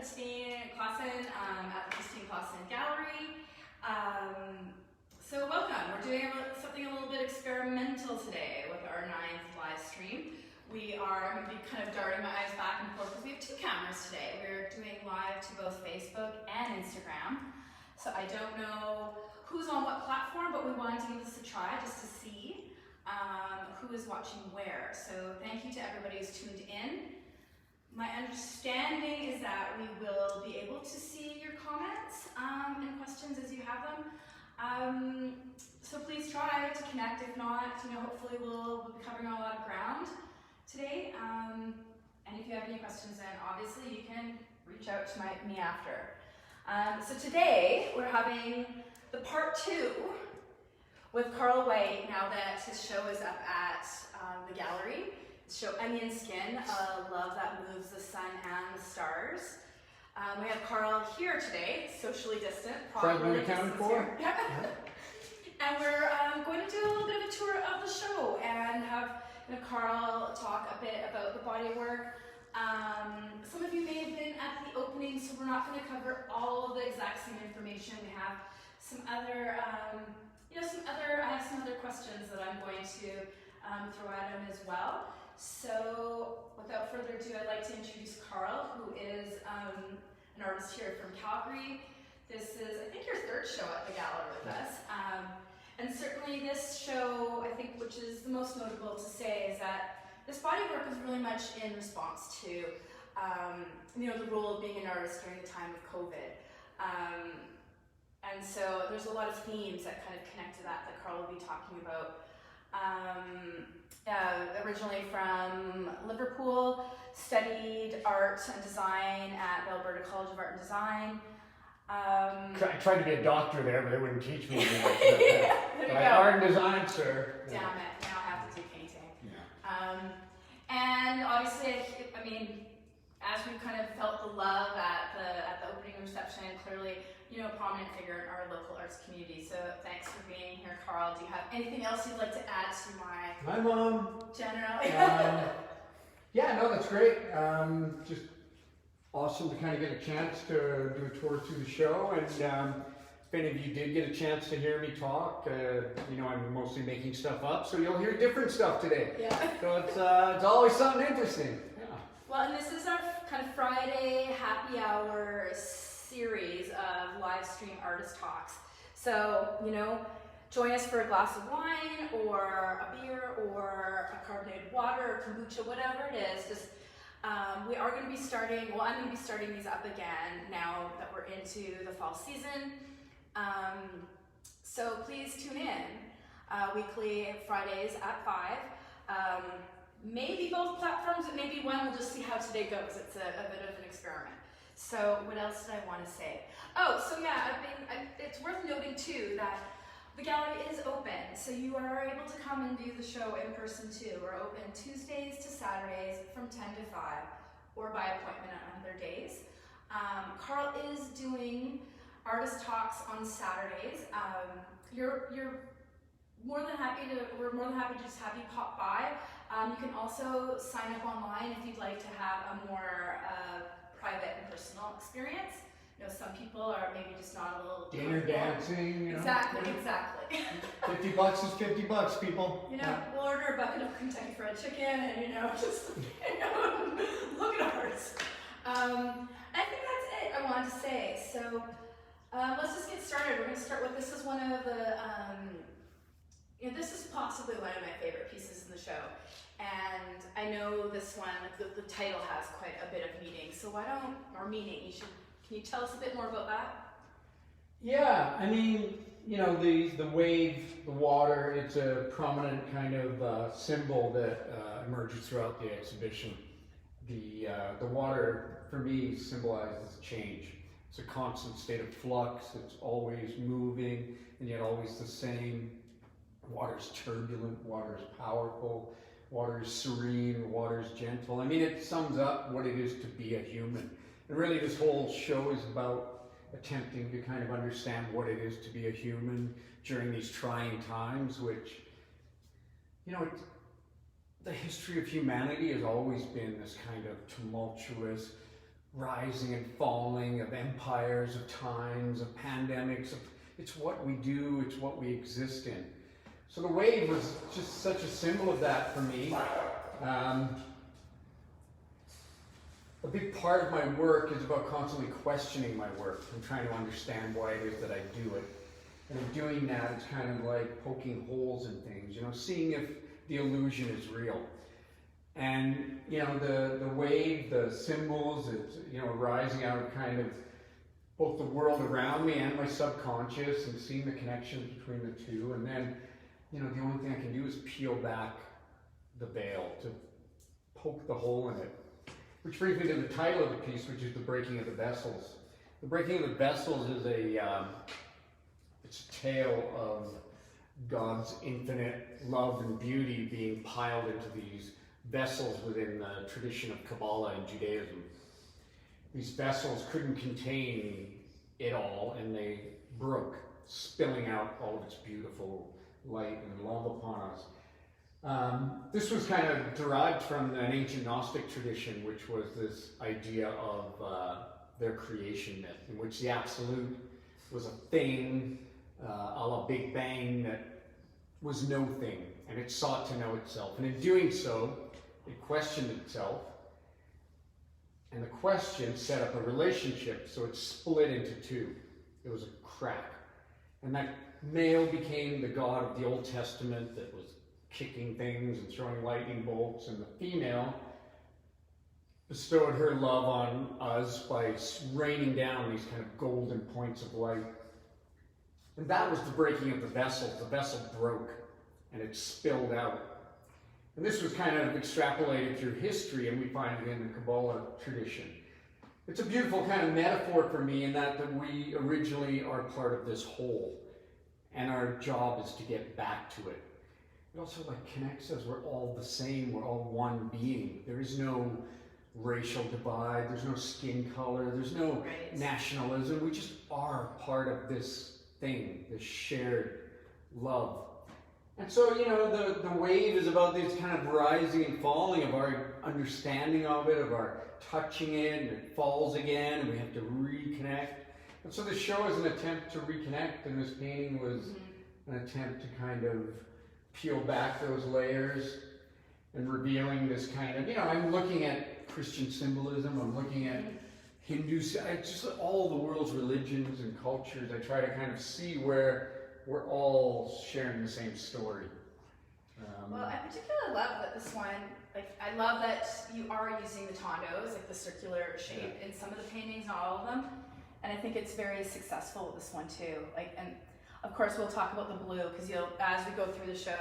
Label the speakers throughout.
Speaker 1: Christine Clausen at the Christine Clausen Gallery. So welcome. We're doing something a little bit experimental today with our 9th live stream. I'm going to be kind of darting my eyes back and forth because we have 2 cameras today. We're doing live to both Facebook and Instagram. So I don't know who's on what platform, but we wanted to give this a try just to see who is watching where. So thank you to everybody who's tuned in. My understanding is that we will be able to see your comments and questions as you have them. So please try to connect. If not, hopefully we'll be covering a lot of ground today. And if you have any questions, then obviously you can reach out to me after. So today we're having the part 2 with Carl White, now that his show is up at the gallery. Show Onion Skin, Love That Moves the Sun and the Stars. We have Carl here today, socially distant.
Speaker 2: Probably accounted for.
Speaker 1: Yeah. And we're going to do a little bit of a tour of the show and have Carl talk a bit about the body of work. Some of you may have been at the opening, so we're not going to cover all of the exact same information. We have some other, I have some other questions that I'm going to throw at him as well. So without further ado, I'd like to introduce Carl, who is an artist here from Calgary. This is, I think, your 3rd show at the gallery with us. And certainly this show, I think, which is the most notable to say, is that this body of work is really much in response to, the role of being an artist during the time of COVID. And so there's a lot of themes that kind of connect to that Carl will be talking about. Originally from Liverpool, studied art and design at the Alberta College of Art and Design.
Speaker 2: I tried to be a doctor there, but they wouldn't teach me anymore.
Speaker 1: Yeah, there you go.
Speaker 2: Art and design, sir.
Speaker 1: Damn it, now I have to do painting.
Speaker 2: Yeah.
Speaker 1: And obviously, I mean, as we kind of felt the love at the opening reception, clearly, a prominent figure in our local arts community. So thanks for being here, Carl. Do you have anything else you'd like to add to my
Speaker 2: Hi, Mom.
Speaker 1: general?
Speaker 2: Yeah, no, that's great. Just awesome to kind of get a chance to do a tour through the show. And if any of you did get a chance to hear me talk, I'm mostly making stuff up, so you'll hear different stuff today.
Speaker 1: Yeah.
Speaker 2: So it's always something interesting. Yeah.
Speaker 1: Well, and this is our kind of Friday happy hour series of live stream artist talks. So, join us for a glass of wine or a beer or a carbonated water or kombucha, whatever it is. Just we are going to be starting, I'm going to be starting these up again now that we're into the fall season. So please tune in weekly Fridays at 5. Maybe both platforms, but maybe one. We'll just see how today goes. It's a bit of an experiment. So what else did I want to say? Oh, so yeah, it's worth noting too that the gallery is open, so you are able to come and view the show in person too. We're open Tuesdays to Saturdays from 10 to 5, or by appointment on other days. Carl is doing artist talks on Saturdays. We're more than happy to just have you pop by. You can also sign up online if you'd like to have a more private and personal experience. Some people are maybe just not a little
Speaker 2: Dinner, dancing,
Speaker 1: Exactly.
Speaker 2: $50 is $50, people.
Speaker 1: We'll order a bucket of Kentucky Fried Chicken and just look at ours. I think that's it I wanted to say. So let's just get started. We're going to start with, this is one of the this is possibly one of my favorite pieces in the show. And I know this one, the title has quite a bit of meaning. So can you tell us a bit more about that?
Speaker 2: Yeah, I mean, the wave, the water, it's a prominent kind of symbol that emerges throughout the exhibition. The water, for me, symbolizes change. It's a constant state of flux. It's always moving, and yet always the same. Water's turbulent, water's powerful, water's serene, water's gentle. I mean, it sums up what it is to be a human. And really, this whole show is about attempting to kind of understand what it is to be a human during these trying times, which, the history of humanity has always been this kind of tumultuous, rising and falling, of empires, of times, of pandemics. It's what we do, it's what we exist in. So the wave was just such a symbol of that for me. A big part of my work is about constantly questioning my work and trying to understand why it is that I do it. And in doing that, it's kind of like poking holes in things, seeing if the illusion is real. And, the wave, the symbols, it's, rising out of kind of both the world around me and my subconscious and seeing the connections between the two. And then, the only thing I can do is peel back the veil to poke the hole in it. Which brings me to the title of the piece, which is The Breaking of the Vessels. The Breaking of the Vessels is it's a tale of God's infinite love and beauty being piled into these vessels within the tradition of Kabbalah and Judaism. These vessels couldn't contain it all, and they broke, spilling out all of its beautiful light and love upon us. This was kind of derived from an ancient Gnostic tradition, which was this idea of their creation myth, in which the Absolute was a thing, a la Big Bang, that was no thing, and it sought to know itself. And in doing so, it questioned itself, and the question set up a relationship, so it split into two. There was a crack. And that male became the god of the Old Testament that was kicking things and throwing lightning bolts, and the female bestowed her love on us by raining down these kind of golden points of light. And that was the breaking of the vessel. The vessel broke, and it spilled out. And this was kind of extrapolated through history, and we find it in the Kabbalah tradition. It's a beautiful kind of metaphor for me in that we originally are part of this whole, and our job is to get back to it. It also connects us. We're all the same. We're all one being. There is no racial divide. There's no skin color. There's no nationalism. We just are part of this thing, this shared love. And so, the wave is about this kind of rising and falling of our understanding of it, of our touching it, and it falls again, and we have to reconnect. And so the show is an attempt to reconnect, and this painting was an attempt to kind of peel back those layers and revealing this kind of, I'm looking at Christian symbolism, I'm looking at Hindu, just all the world's religions and cultures. I try to kind of see where we're all sharing the same story.
Speaker 1: Well, I particularly love that this one, I love that you are using the tondos, the circular shape in some of the paintings, not all of them. And I think it's very successful with this one too. And of course we'll talk about the blue, because as we go through the show,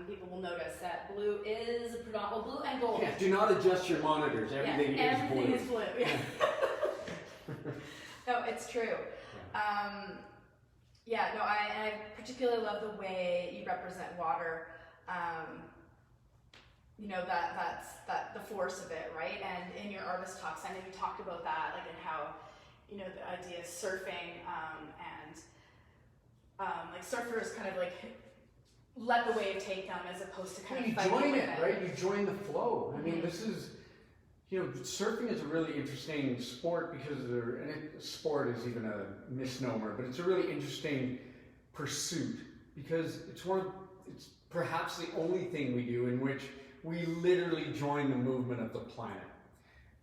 Speaker 1: people will notice that blue is blue and gold.
Speaker 2: Yeah, do not adjust your monitors. Everything
Speaker 1: is blue. Yeah. No, it's true. I particularly love the way you represent water. That's the force of it, right? And in your artist talks, I know you talked about that, and how, the idea of surfing, surfers kind of let the wave take them, as opposed to kind of fighting with it.
Speaker 2: Right? You join the flow. I mean, this is, surfing is a really interesting sport because sport is even a misnomer, but it's a really interesting pursuit because it's perhaps the only thing we do in which we literally join the movement of the planet.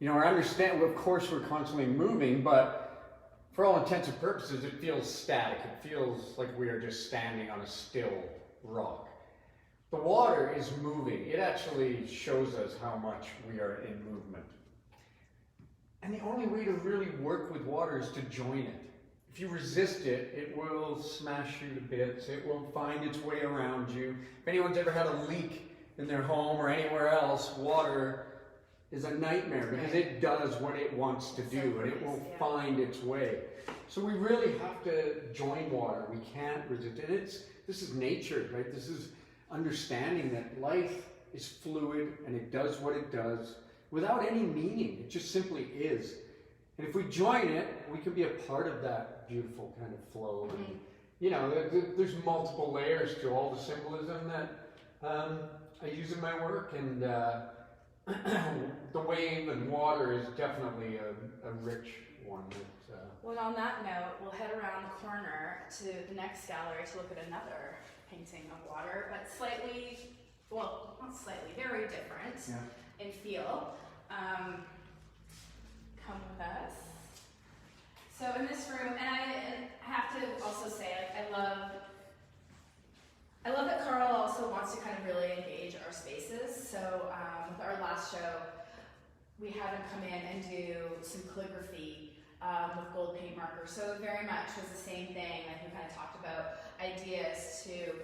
Speaker 2: Of course we're constantly moving, but for all intents and purposes, it feels static. It feels like we are just standing on a still rock. The water is moving. It actually shows us how much we are in movement. And the only way to really work with water is to join it. If you resist it, it will smash you to bits. It will find its way around you. If anyone's ever had a leak in their home or anywhere else, water is a nightmare because it does what it wants to do, and it will find its way. So we really have to join water. We can't resist it. This is nature, right? This is understanding that life is fluid and it does what it does without any meaning. It just simply is. And if we join it, we can be a part of that beautiful kind of flow. And, there's multiple layers to all the symbolism that I use in my work, and the wave wave and water is definitely a rich one.
Speaker 1: Well, on that note, we'll head around the corner to the next gallery to look at another painting of water, but slightly, well, not slightly, very different in feel. Come with us. So in this room, and I have to also say, like, I love that Carl also wants to kind of really engage our spaces. So with our last show, we had him come in and do some calligraphy with gold paint markers. So it very much was the same thing. Like we kind of talked about ideas to,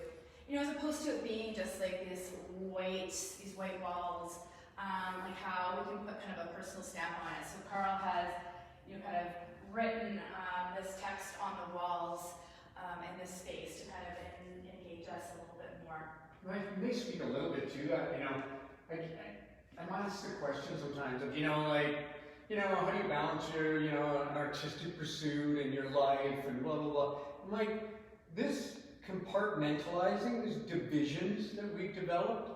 Speaker 1: you know, as opposed to it being just like these white walls, like how we can put kind of a personal stamp on it. So Carl has, you know, kind of written this text on the walls in this space to kind of engage us a little bit more.
Speaker 2: I may speak a little bit to that. You know, I'm asked the question sometimes of, you know, like, you know, how do you balance your, you know, an artistic pursuit and your life and blah, blah, blah. I'm like, this compartmentalizing, these divisions that we've developed,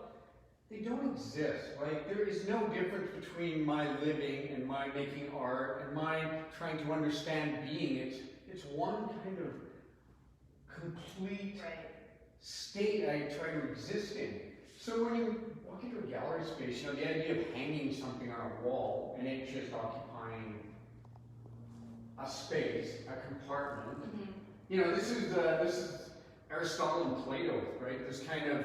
Speaker 2: they don't exist. Like, there is no difference between my living and my making art and my trying to understand being. It's one kind of complete state I try to exist in. So when you walk into a gallery space, you know, the idea of hanging something on a wall and it just occupying a space, a compartment. You know, this is Aristotle and Plato, right? This kind of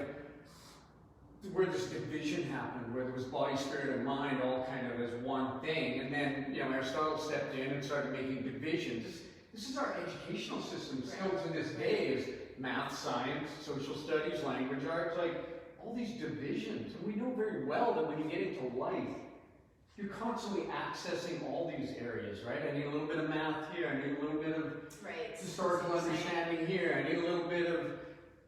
Speaker 2: where this division happened, where there was body, spirit, and mind all kind of as one thing, and then, you know, Aristotle stepped in and started making divisions. This is our educational system still to this day, is math, science, social studies, language arts, like all these divisions. And we know very well that when you get into life, you're constantly accessing all these areas, right? I need a little bit of math here, I need a little bit of historical understanding here, I need a little bit of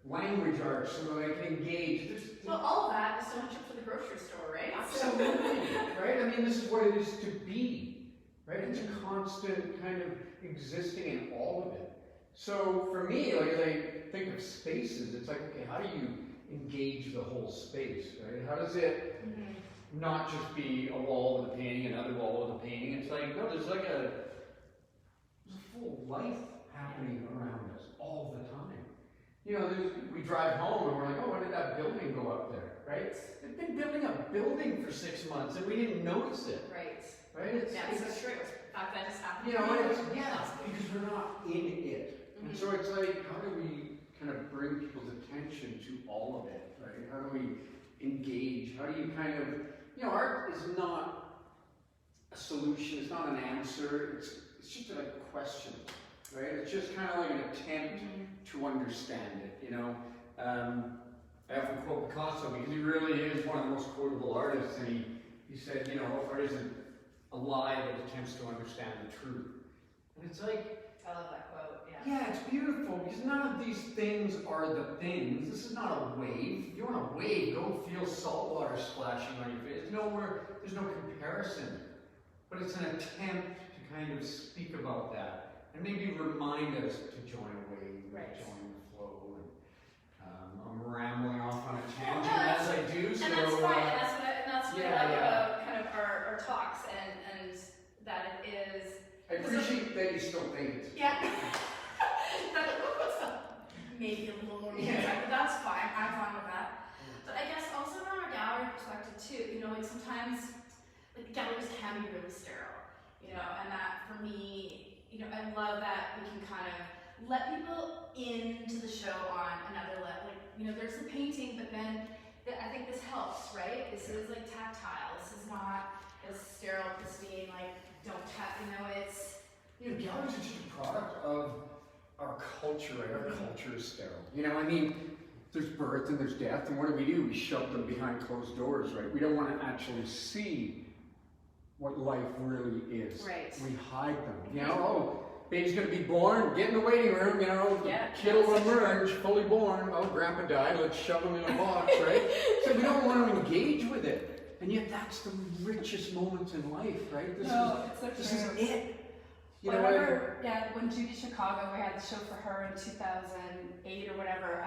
Speaker 2: language arts so that I can engage.
Speaker 1: Well, all of that is so much up for the grocery store, right?
Speaker 2: Absolutely, right? I mean, this is what it is to be, right? It's a constant kind of existing in all of it. So for me, like, as I think of spaces, it's like, okay, how do you engage the whole space, right? How does it not just be a wall with a painting, another wall with a painting? It's like, no, there's like a full life happening around us all the time. You know, we drive home and we're like, oh, when did that building go up there, right? They've been building a building for 6 months and we didn't notice it. Right? It's
Speaker 1: so true. That just happened.
Speaker 2: You know, because we're not in it. And so it's like, how do we kind of bring people's attention to all of it, right? How do we engage? How do you kind of, you know, art is not a solution, it's not an answer, it's just a question, right? It's just kind of like an attempt to understand it, you know. I often quote Picasso because he really is one of the most quotable artists, and he said, you know, art isn't a lie that attempts to understand the truth. And it's like,
Speaker 1: I love that quote,
Speaker 2: yeah, it's beautiful because none of these things are the things. This is not a wave. If you want a wave, go feel salt water splashing on your face. There's no comparison. But it's an attempt to kind of speak about that and maybe remind us to join a wave, join the flow. And, I'm rambling off on a tangent as I do.
Speaker 1: So, and that's fine. That's what I love about kind of our talks and that it is.
Speaker 2: I appreciate that you still think it's.
Speaker 1: Yeah. Maybe a little more but that's fine. I'm fine with that. But I guess also from a gallery perspective too, you know, like sometimes like galleries can be really sterile, you know, and that for me, you know, I love that we can kind of let people into the show on another level. Like, you know, there's the painting, but then I think this helps, right? This is like tactile. This is not as sterile, pristine, like don't tap, you know, it's.
Speaker 2: You know, galleries are just a product of our culture, right? Our culture is sterile. You know, I mean, there's birth and there's death, and what do? We shove them behind closed doors, right? We don't want to actually see what life really is.
Speaker 1: Right.
Speaker 2: We hide them. You know, oh, baby's gonna be born, get in the waiting room, you know, kid will emerge, fully born, oh, grandpa died, let's shove him in a box, right? So we don't want to engage with it. And yet that's the richest moments in life, right? This is it.
Speaker 1: You know, I remember, when Judy Chicago, we had the show for her in 2008 or whatever,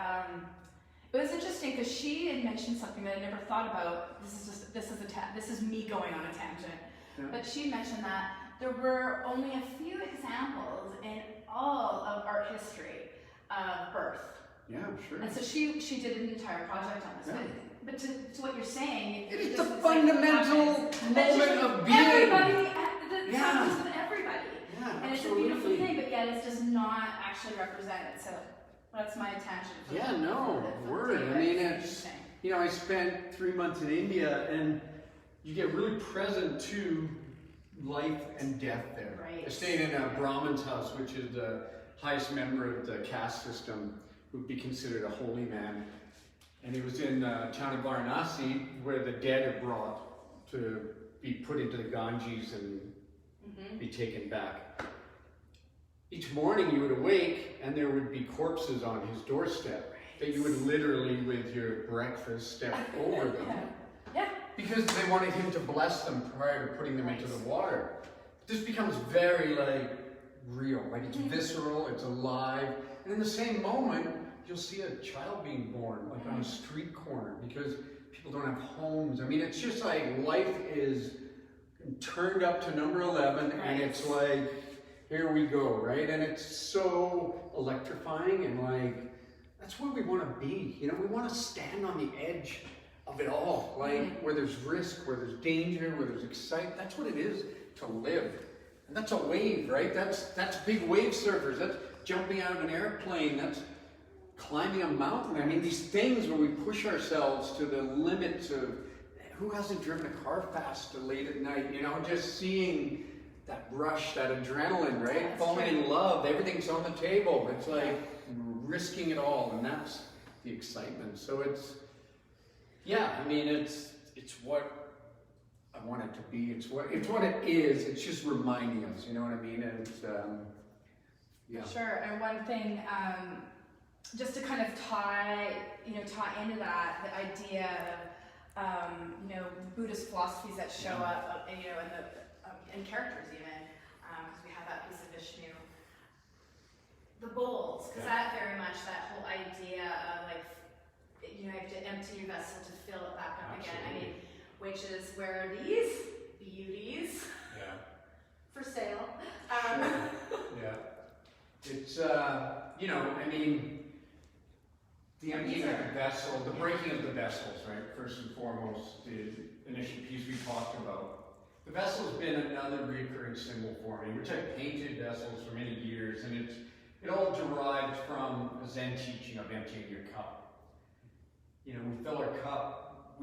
Speaker 1: it was interesting because she had mentioned something that I never thought about. This is me going on a tangent.
Speaker 2: Yeah.
Speaker 1: But she mentioned that there were only a few examples in all of art history of birth.
Speaker 2: Yeah, sure.
Speaker 1: And so she did an entire project on this.
Speaker 2: Yeah.
Speaker 1: But to what you're saying,
Speaker 2: It is
Speaker 1: just-
Speaker 2: the
Speaker 1: it's like
Speaker 2: fundamental
Speaker 1: happens. And
Speaker 2: moment
Speaker 1: just
Speaker 2: of being.
Speaker 1: Everybody, that
Speaker 2: Yeah.
Speaker 1: happens with everybody.
Speaker 2: Yeah,
Speaker 1: And it's a
Speaker 2: absolutely.
Speaker 1: beautiful thing, but yet it's just not actually represented. So that's my tangent. for
Speaker 2: Yeah,
Speaker 1: the-
Speaker 2: no,
Speaker 1: for the
Speaker 2: word.
Speaker 1: day,
Speaker 2: I
Speaker 1: but
Speaker 2: mean,
Speaker 1: it's
Speaker 2: it's,
Speaker 1: interesting.
Speaker 2: you know, I spent 3 months in India, and you get really present to life and death there.
Speaker 1: Right.
Speaker 2: I stayed in a Brahmin's house, which is the highest member of the caste system, who would be considered a holy man. And it was in the town of Varanasi, where the dead are brought to be put into the Ganges and be taken back. Each morning you would awake, and there would be corpses on his doorstep that you would literally, with your breakfast, step over them.
Speaker 1: Yeah.
Speaker 2: Because they wanted him to bless them prior to putting them into the water. This becomes very, like, real. Like, it's visceral, it's alive. And in the same moment, you'll see a child being born, like on a street corner, because people don't have homes. I mean, it's just like life is turned up to number 11, and it's like, here we go, right? And it's so electrifying, and like, that's where we want to be. You know, we want to stand on the edge of it all, like where there's risk, where there's danger, where there's excitement. That's what it is to live. And that's a wave, right? That's big wave surfers. That's jumping out of an airplane. That's climbing a mountain. I mean, these things where we push ourselves to the limits of, who hasn't driven a car fast late at night? You know, just seeing that rush, that adrenaline, right?
Speaker 1: That's
Speaker 2: Falling
Speaker 1: true.
Speaker 2: in love, everything's on the table. It's like risking it all, and that's the excitement. So it's, yeah, I mean, it's what I want it to be. It's what it is. It's just reminding us, you know what I mean? And it's, yeah.
Speaker 1: Sure. And one thing, just to kind of tie into that, the idea of, Buddhist philosophies that show up, in the in characters even, because we have that piece of Vishnu, the bowls, because that very much, that whole idea of like, you have to empty your vessel to fill it back up again. I mean, which is where these beauties for sale.
Speaker 2: Yeah. It's, I mean, the emptying of the vessel, the breaking of the vessels, right? First and foremost, the initial piece we talked about. The vessel's been another recurring symbol for me, which I painted vessels for many years, and it all derived from a Zen teaching of emptying your cup. You know, we fill our cup, I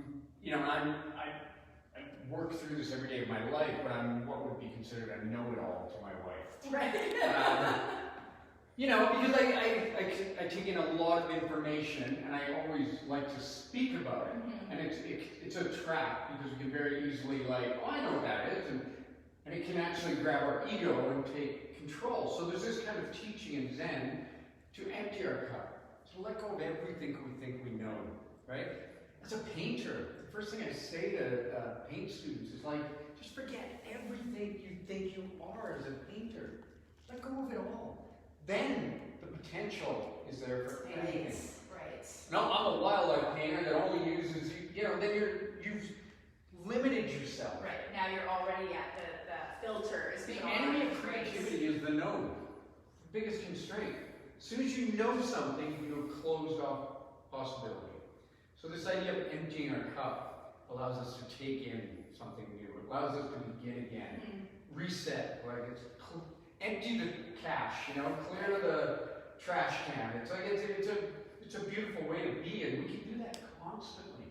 Speaker 2: work through this every day of my life, but I'm what would be considered a know-it-all to my wife.
Speaker 1: Right.
Speaker 2: Because I take in a lot of information, and I always like to speak about it. And it's a trap, because we can very easily I know what that is, and it can actually grab our ego and take control. So there's this kind of teaching in Zen to empty our cup, to let go of everything we think we know, right? As a painter, the first thing I say to paint students is just forget everything you think you are as a painter. Let go of it all. Then the potential is there for anything.
Speaker 1: Right.
Speaker 2: No, I'm a wildlife painter that only uses, then you've limited yourself.
Speaker 1: Right. Now you're already at the filter.
Speaker 2: The enemy of creativity is the known. The biggest constraint. As soon as you know something, you have closed off possibility. So this idea of emptying our cup allows us to take in something new. It allows us to begin again. Reset, empty the cache, clear the trash can. It's a beautiful way to be, and we can do that constantly.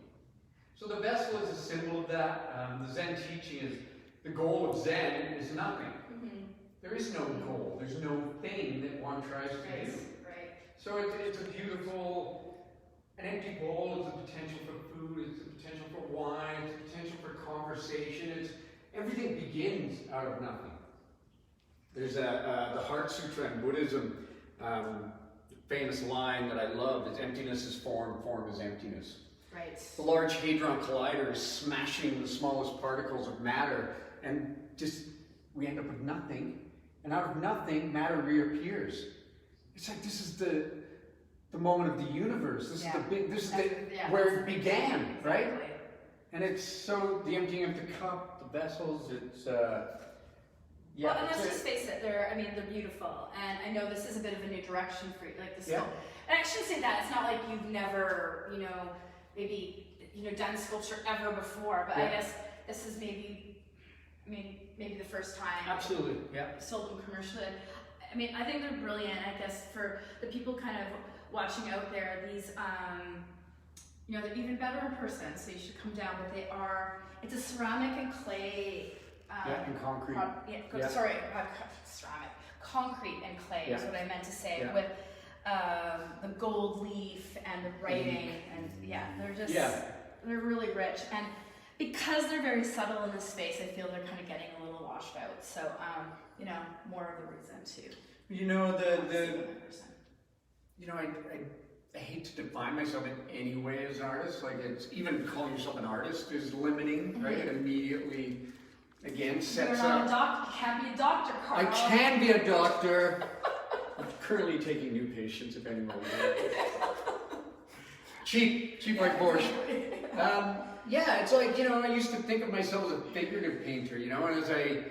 Speaker 2: So the vessel is a symbol of that. The Zen teaching is the goal of Zen is nothing. There is no goal. There's no thing that one tries to do.
Speaker 1: Right.
Speaker 2: So it's a beautiful. An empty bowl is the potential for food. It's the potential for wine. It's the potential for conversation. Everything begins out of nothing. There's the Heart Sutra in Buddhism, famous line that I love is emptiness is form, form is emptiness.
Speaker 1: Right.
Speaker 2: The Large Hadron Collider is smashing the smallest particles of matter, and just we end up with nothing, and out of nothing, matter reappears. It's like this is the moment of the universe. This
Speaker 1: Yeah.
Speaker 2: is the big. This is
Speaker 1: Yeah,
Speaker 2: where
Speaker 1: that's
Speaker 2: it
Speaker 1: the big
Speaker 2: began,
Speaker 1: thing,
Speaker 2: right?
Speaker 1: exactly.
Speaker 2: And it's so the emptying of the cup, the vessels. It's yeah.
Speaker 1: Well, and let's
Speaker 2: it's
Speaker 1: just face it, I mean, they're beautiful, and I know this is a bit of a new direction for you, like this.
Speaker 2: Yeah.
Speaker 1: And I shouldn't say that. It's not like you've never, maybe done sculpture ever before, but I
Speaker 2: Yeah.
Speaker 1: guess this is maybe the first time.
Speaker 2: Absolutely, yeah.
Speaker 1: Sold them commercially. I mean, I think they're brilliant. I guess for the people kind of watching out there, these, they're even better in person, so you should come down. But it's a ceramic and clay.
Speaker 2: And concrete.
Speaker 1: Ceramic, concrete and clay is
Speaker 2: Yeah.
Speaker 1: what I meant to say,
Speaker 2: Yeah.
Speaker 1: with the gold leaf and the writing, and they're just they're really rich, and because they're very subtle in this space, I feel they're kind of getting a little washed out. So more of the reason to see them in person.
Speaker 2: I hate to define myself in any way as an artist. Like, it's even calling yourself an artist is limiting, right? It immediately, again,
Speaker 1: You're
Speaker 2: sets
Speaker 1: not a
Speaker 2: up.
Speaker 1: doctor. You can't be a doctor, Carl.
Speaker 2: I can be a doctor. I'm currently taking new patients, if anyone would. Cheap like Borscht. It's like, I used to think of myself as a figurative painter, and as I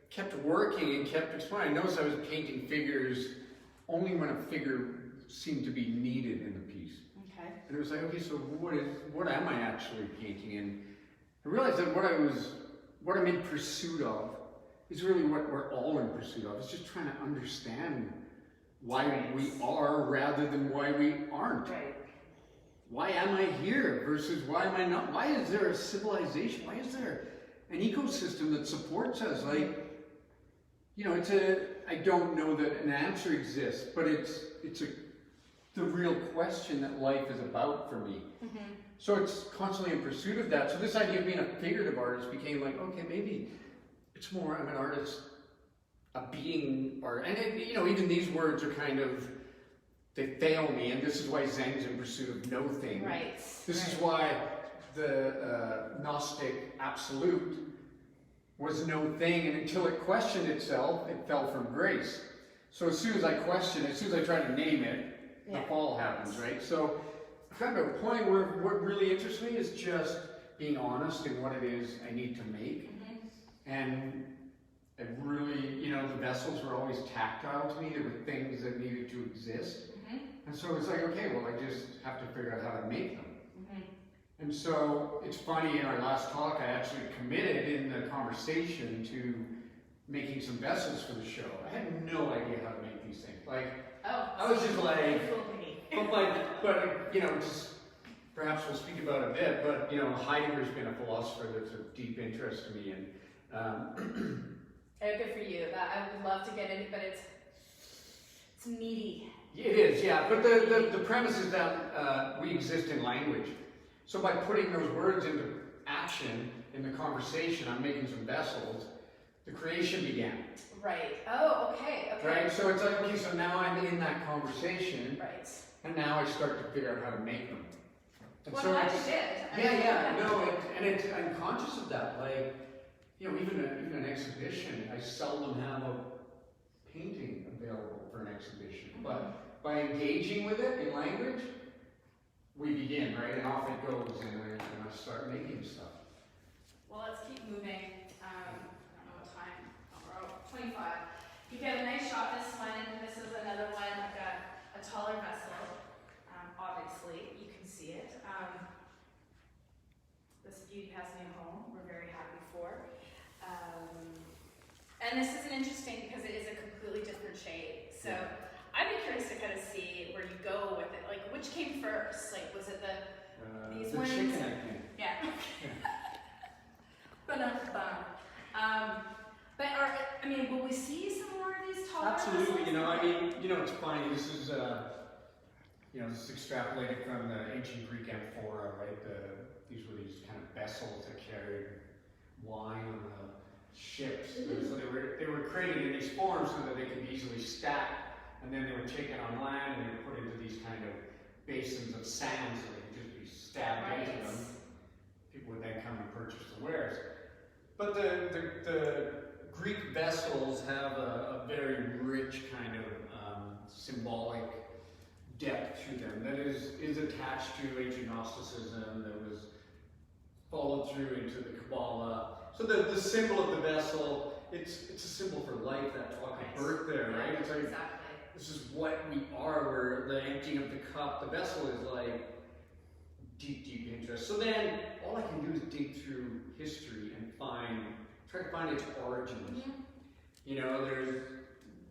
Speaker 2: kept working and kept exploring, I noticed I was painting figures only when a figure seemed to be needed in the piece.
Speaker 1: Okay.
Speaker 2: And it was like, okay, so what am I actually painting? And I realized that what I'm in pursuit of is really what we're all in pursuit of. It's just trying to understand why we are rather than why we aren't.
Speaker 1: Right.
Speaker 2: Why am I here versus why am I not? Why is there a civilization? Why is there an ecosystem that supports us? Like, I don't know that an answer exists, but it's the real question that life is about for me.
Speaker 1: Mm-hmm.
Speaker 2: So it's constantly in pursuit of that. So this idea of being a figurative artist became like, okay, maybe it's more I'm an artist, a being, even these words are kind of, they fail me, and this is why Zen's in pursuit of no thing.
Speaker 1: Right.
Speaker 2: This is why the Gnostic absolute was no thing, and until it questioned itself, it fell from grace. So as soon as I question it, as soon as I try to name it, the fall happens, right? So I've gotten to a point where what really interests me is just being honest in what it is I need to make. And it really, the vessels were always tactile to me. There were things that needed to exist. And so it's like, okay, well, I just have to figure out how to make them. And so it's funny, in our last talk, I actually committed in the conversation to making some vessels for the show. I had no idea how to make these things. Like, I was just like, just perhaps we'll speak about it a bit, but, Heidegger's been a philosopher that's of deep interest to me. And
Speaker 1: good for you. I would love to get into, but it's meaty.
Speaker 2: it is, yeah. But the premise is that we exist in language. So by putting those words into action in the conversation, I'm making some vessels, the creation began.
Speaker 1: Right. Oh, okay.
Speaker 2: Right? So it's like, okay, so now I'm in that conversation.
Speaker 1: Right.
Speaker 2: And now I start to figure out how to make them. And
Speaker 1: Well,
Speaker 2: so
Speaker 1: I
Speaker 2: it's,
Speaker 1: did.
Speaker 2: I'm conscious of that. Like, even an exhibition, I seldom have a painting available for an exhibition. But by engaging with it in language, we begin, right? And off it goes, and I start making stuff.
Speaker 1: Well, let's keep moving. I don't know what time. We're at 25. You get a nice shot this one, and this is another one. I've got a taller vessel. Obviously, you can see it. This beauty has me home. We're very happy for. And this is interesting because it is a completely different shape. So I'd be curious to kind of see where you go with it. Like, which came first? Like, was it these
Speaker 2: the
Speaker 1: ones?
Speaker 2: chicken, I think.
Speaker 1: Yeah. But will we see some more of these taller
Speaker 2: Absolutely.
Speaker 1: vessels?
Speaker 2: It's funny. This is, this is extrapolated from the ancient Greek amphora, right? These were these kind of vessels that carried wine on the ships. So they were created in these forms so that they could be easily stacked, and then they were taken on land and they were put into these kind of basins of sand so they could just be stabbed into them. People would then come and purchase the wares. But the Greek vessels have a very rich kind of symbolic depth to them that is attached to ancient Gnosticism, that was followed through into the Kabbalah. So the symbol of the vessel, it's a symbol for life, that talk of birth there, right? It's like,
Speaker 1: exactly.
Speaker 2: this is what we are, where the emptying of the cup, the vessel is like deep, deep interest. So then all I can do is dig through history and try to find its origins.
Speaker 1: Mm-hmm.
Speaker 2: You know,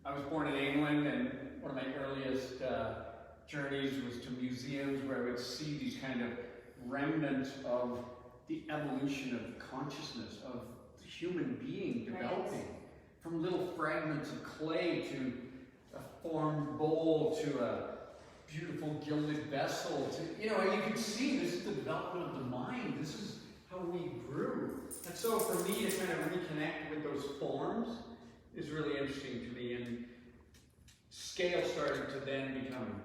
Speaker 2: I was born in England, and one of my earliest journeys was to museums where I would see these kind of remnants of the evolution of consciousness, of the human being developing, from little fragments of clay to a formed bowl to a beautiful gilded vessel to, you know, and you can see this is the development of the mind. This is how we grew. And so for me to kind of reconnect with those forms is really interesting to me, and scale started to then become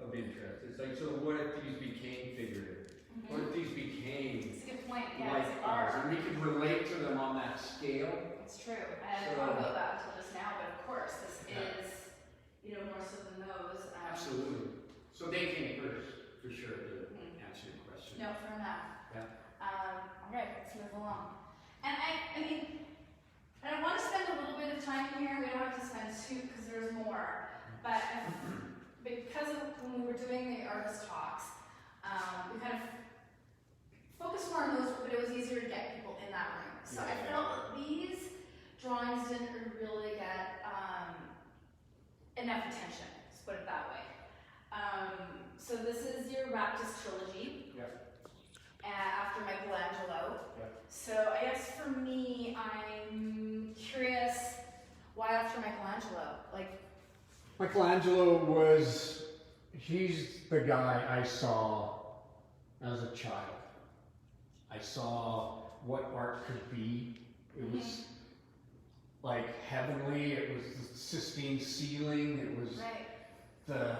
Speaker 2: of interest. It's like, so what if these became figurative?
Speaker 1: Mm-hmm.
Speaker 2: What if these became
Speaker 1: It's a good point. Yeah,
Speaker 2: life
Speaker 1: it's
Speaker 2: forms,
Speaker 1: art.
Speaker 2: and we could relate to them on that scale?
Speaker 1: It's true. I hadn't thought about that until just now, but of course, this is, you know, more so than those.
Speaker 2: Absolutely. So they came first, for sure, to answer your question.
Speaker 1: No, fair enough.
Speaker 2: Yeah.
Speaker 1: All right, let's move along. And I mean, and I want to spend a little bit of time here. We don't have to spend two because there's more. But because of when we were doing the artist talks, we kind of focused more on those, but it was easier to get people in that room. So I felt that these drawings didn't really get enough attention. Let's put it that way. So this is your Raptus trilogy.
Speaker 2: Yep.
Speaker 1: After Michelangelo.
Speaker 2: Yep.
Speaker 1: So I guess for me, I'm curious, why after Michelangelo? Like,
Speaker 2: Michelangelo he's the guy I saw as a child. I saw what art could be. It was like heavenly, it was the Sistine ceiling, it was the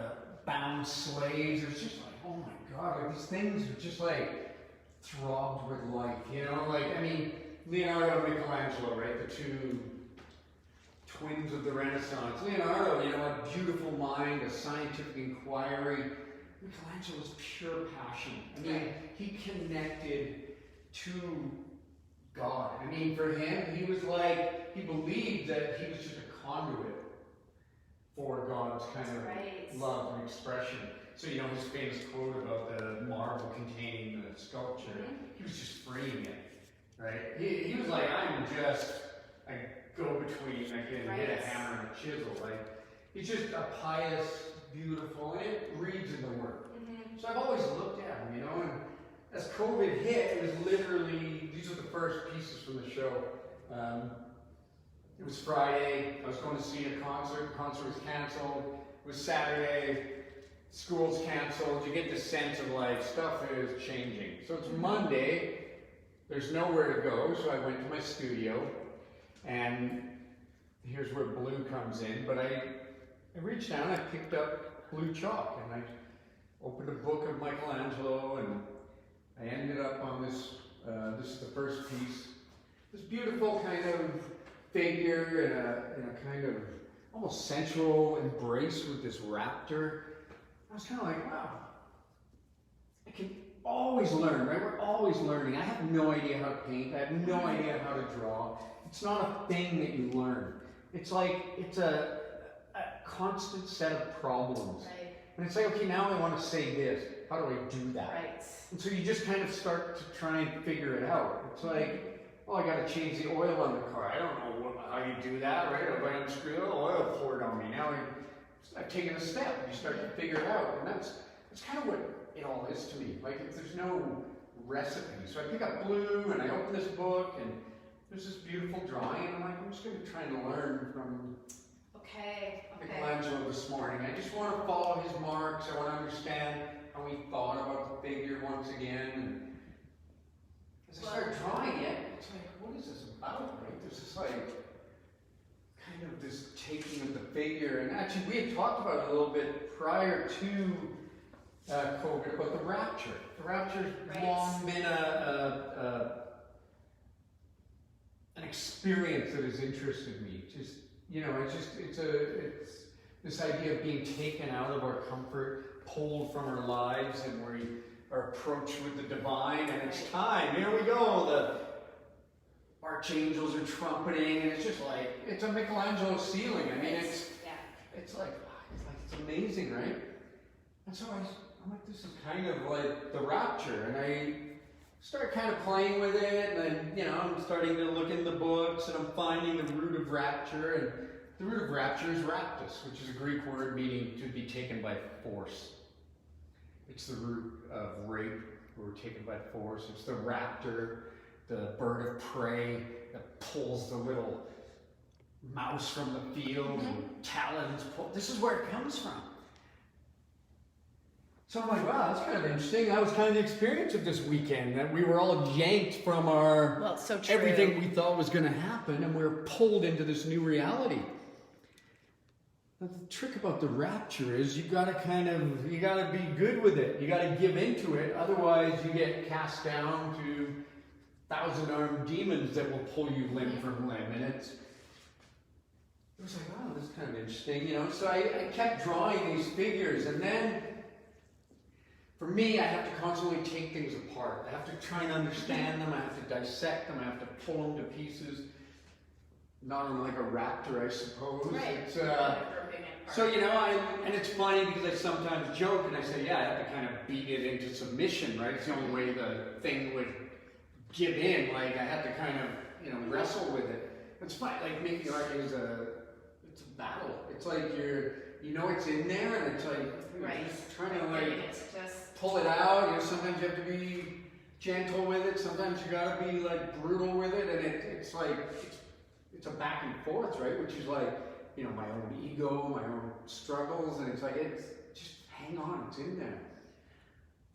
Speaker 2: bound slaves. It was just like, oh my God, like these things are just like throbbed with life, you know? Like, I mean, Leonardo and Michelangelo, right? The two twins of the Renaissance. Leonardo, you know, a beautiful mind, a scientific inquiry. Michelangelo's pure passion. I mean, he connected to God. I mean, for him, he was like, he believed that he was just a conduit for God's kind of love and expression. So, you know, his famous quote about the marble containing the sculpture, he was just freeing it, right? He was like, I'm just a go-between, I can hit a hammer and a chisel. Like, he's just a pious, beautiful, and it reads in the work. So I've always looked at him, you know, and as COVID hit, it was literally, these are the first pieces from the show. It was Friday, I was going to see a concert, the concert was canceled. It was Saturday, school's canceled. You get the sense of like, stuff is changing. So it's Monday, there's nowhere to go, so I went to my studio, and here's where blue comes in, but I reached down, I picked up blue chalk, and I opened a book of Michelangelo, and I ended up on this, this is the first piece, this beautiful kind of figure in a kind of almost sensual embrace with this raptor. I was kind of like, wow, I can always learn, right? We're always learning. I have no idea how to paint. I have no idea how to draw. It's not a thing that you learn. It's like, it's a constant set of problems.
Speaker 1: Right.
Speaker 2: And it's like, okay, now I want to say this. How do I do that?
Speaker 1: Right.
Speaker 2: And so you just kind of start to try and figure it out. It's like, well, I got to change the oil on the car. I don't know how you do that, right? If I unscrew it, oil poured on me. Now I've taken a step. You start to figure it out. And that's kind of what it all is to me. Like, if there's no recipe. So I pick up blue, and I open this book, and there's this beautiful drawing, and I'm like, I'm just going to try and learn from Michelangelo this morning. I just want to follow his marks. I want to understand how he thought about the figure once again. And as I start drawing it, it's like, what is this about, right? There's this like, kind of this taking of the figure. And actually, we had talked about it a little bit prior to COVID about the rapture. The rapture's long been an experience that has interested me. Just, you know, it's this idea of being taken out of our comfort, pulled from our lives and we are approached with the divine, and it's time. Here we go. The archangels are trumpeting, and it's just like, it's a Michelangelo ceiling. I mean, it's amazing, right? And so I'm like, this is kind of like the rapture, and I start kind of playing with it, and then, I'm starting to look in the books, and I'm finding the root of rapture, and the root of rapture is raptus, which is a Greek word meaning to be taken by force. It's the root of rape, or taken by force. It's the raptor, the bird of prey that pulls the little mouse from the field, and talons pull. This is where it comes from. So I'm like, wow, that's kind of interesting. That was kind of the experience of this weekend, that we were all yanked from our
Speaker 1: it's so true.
Speaker 2: everything we thought was going to happen, and we were pulled into this new reality. Now, the trick about the rapture is you gotta be good with it. You gotta give into it. Otherwise, you get cast down to 1,000-armed demons that will pull you limb from limb. And it was like, oh, this is kind of interesting, So I kept drawing these figures, and then for me, I have to constantly take things apart. I have to try and understand them. I have to dissect them. I have to pull them to pieces. Not unlike a raptor, I suppose.
Speaker 1: Right.
Speaker 2: It's, so, and it's funny because I sometimes joke and I say, yeah, I have to kind of beat it into submission, right? It's the only way the thing would give in. Like, I had to kind of, wrestle with it. It's funny, like, making art is it's a battle. It's like it's in there, and it's like, you're just trying to, pull it out. Sometimes you have to be gentle with it. Sometimes you gotta be, brutal with it, and it's like, it's a back and forth, right? Which is like, my own ego, my own struggles, and it's like, it's just hang on, it's in there.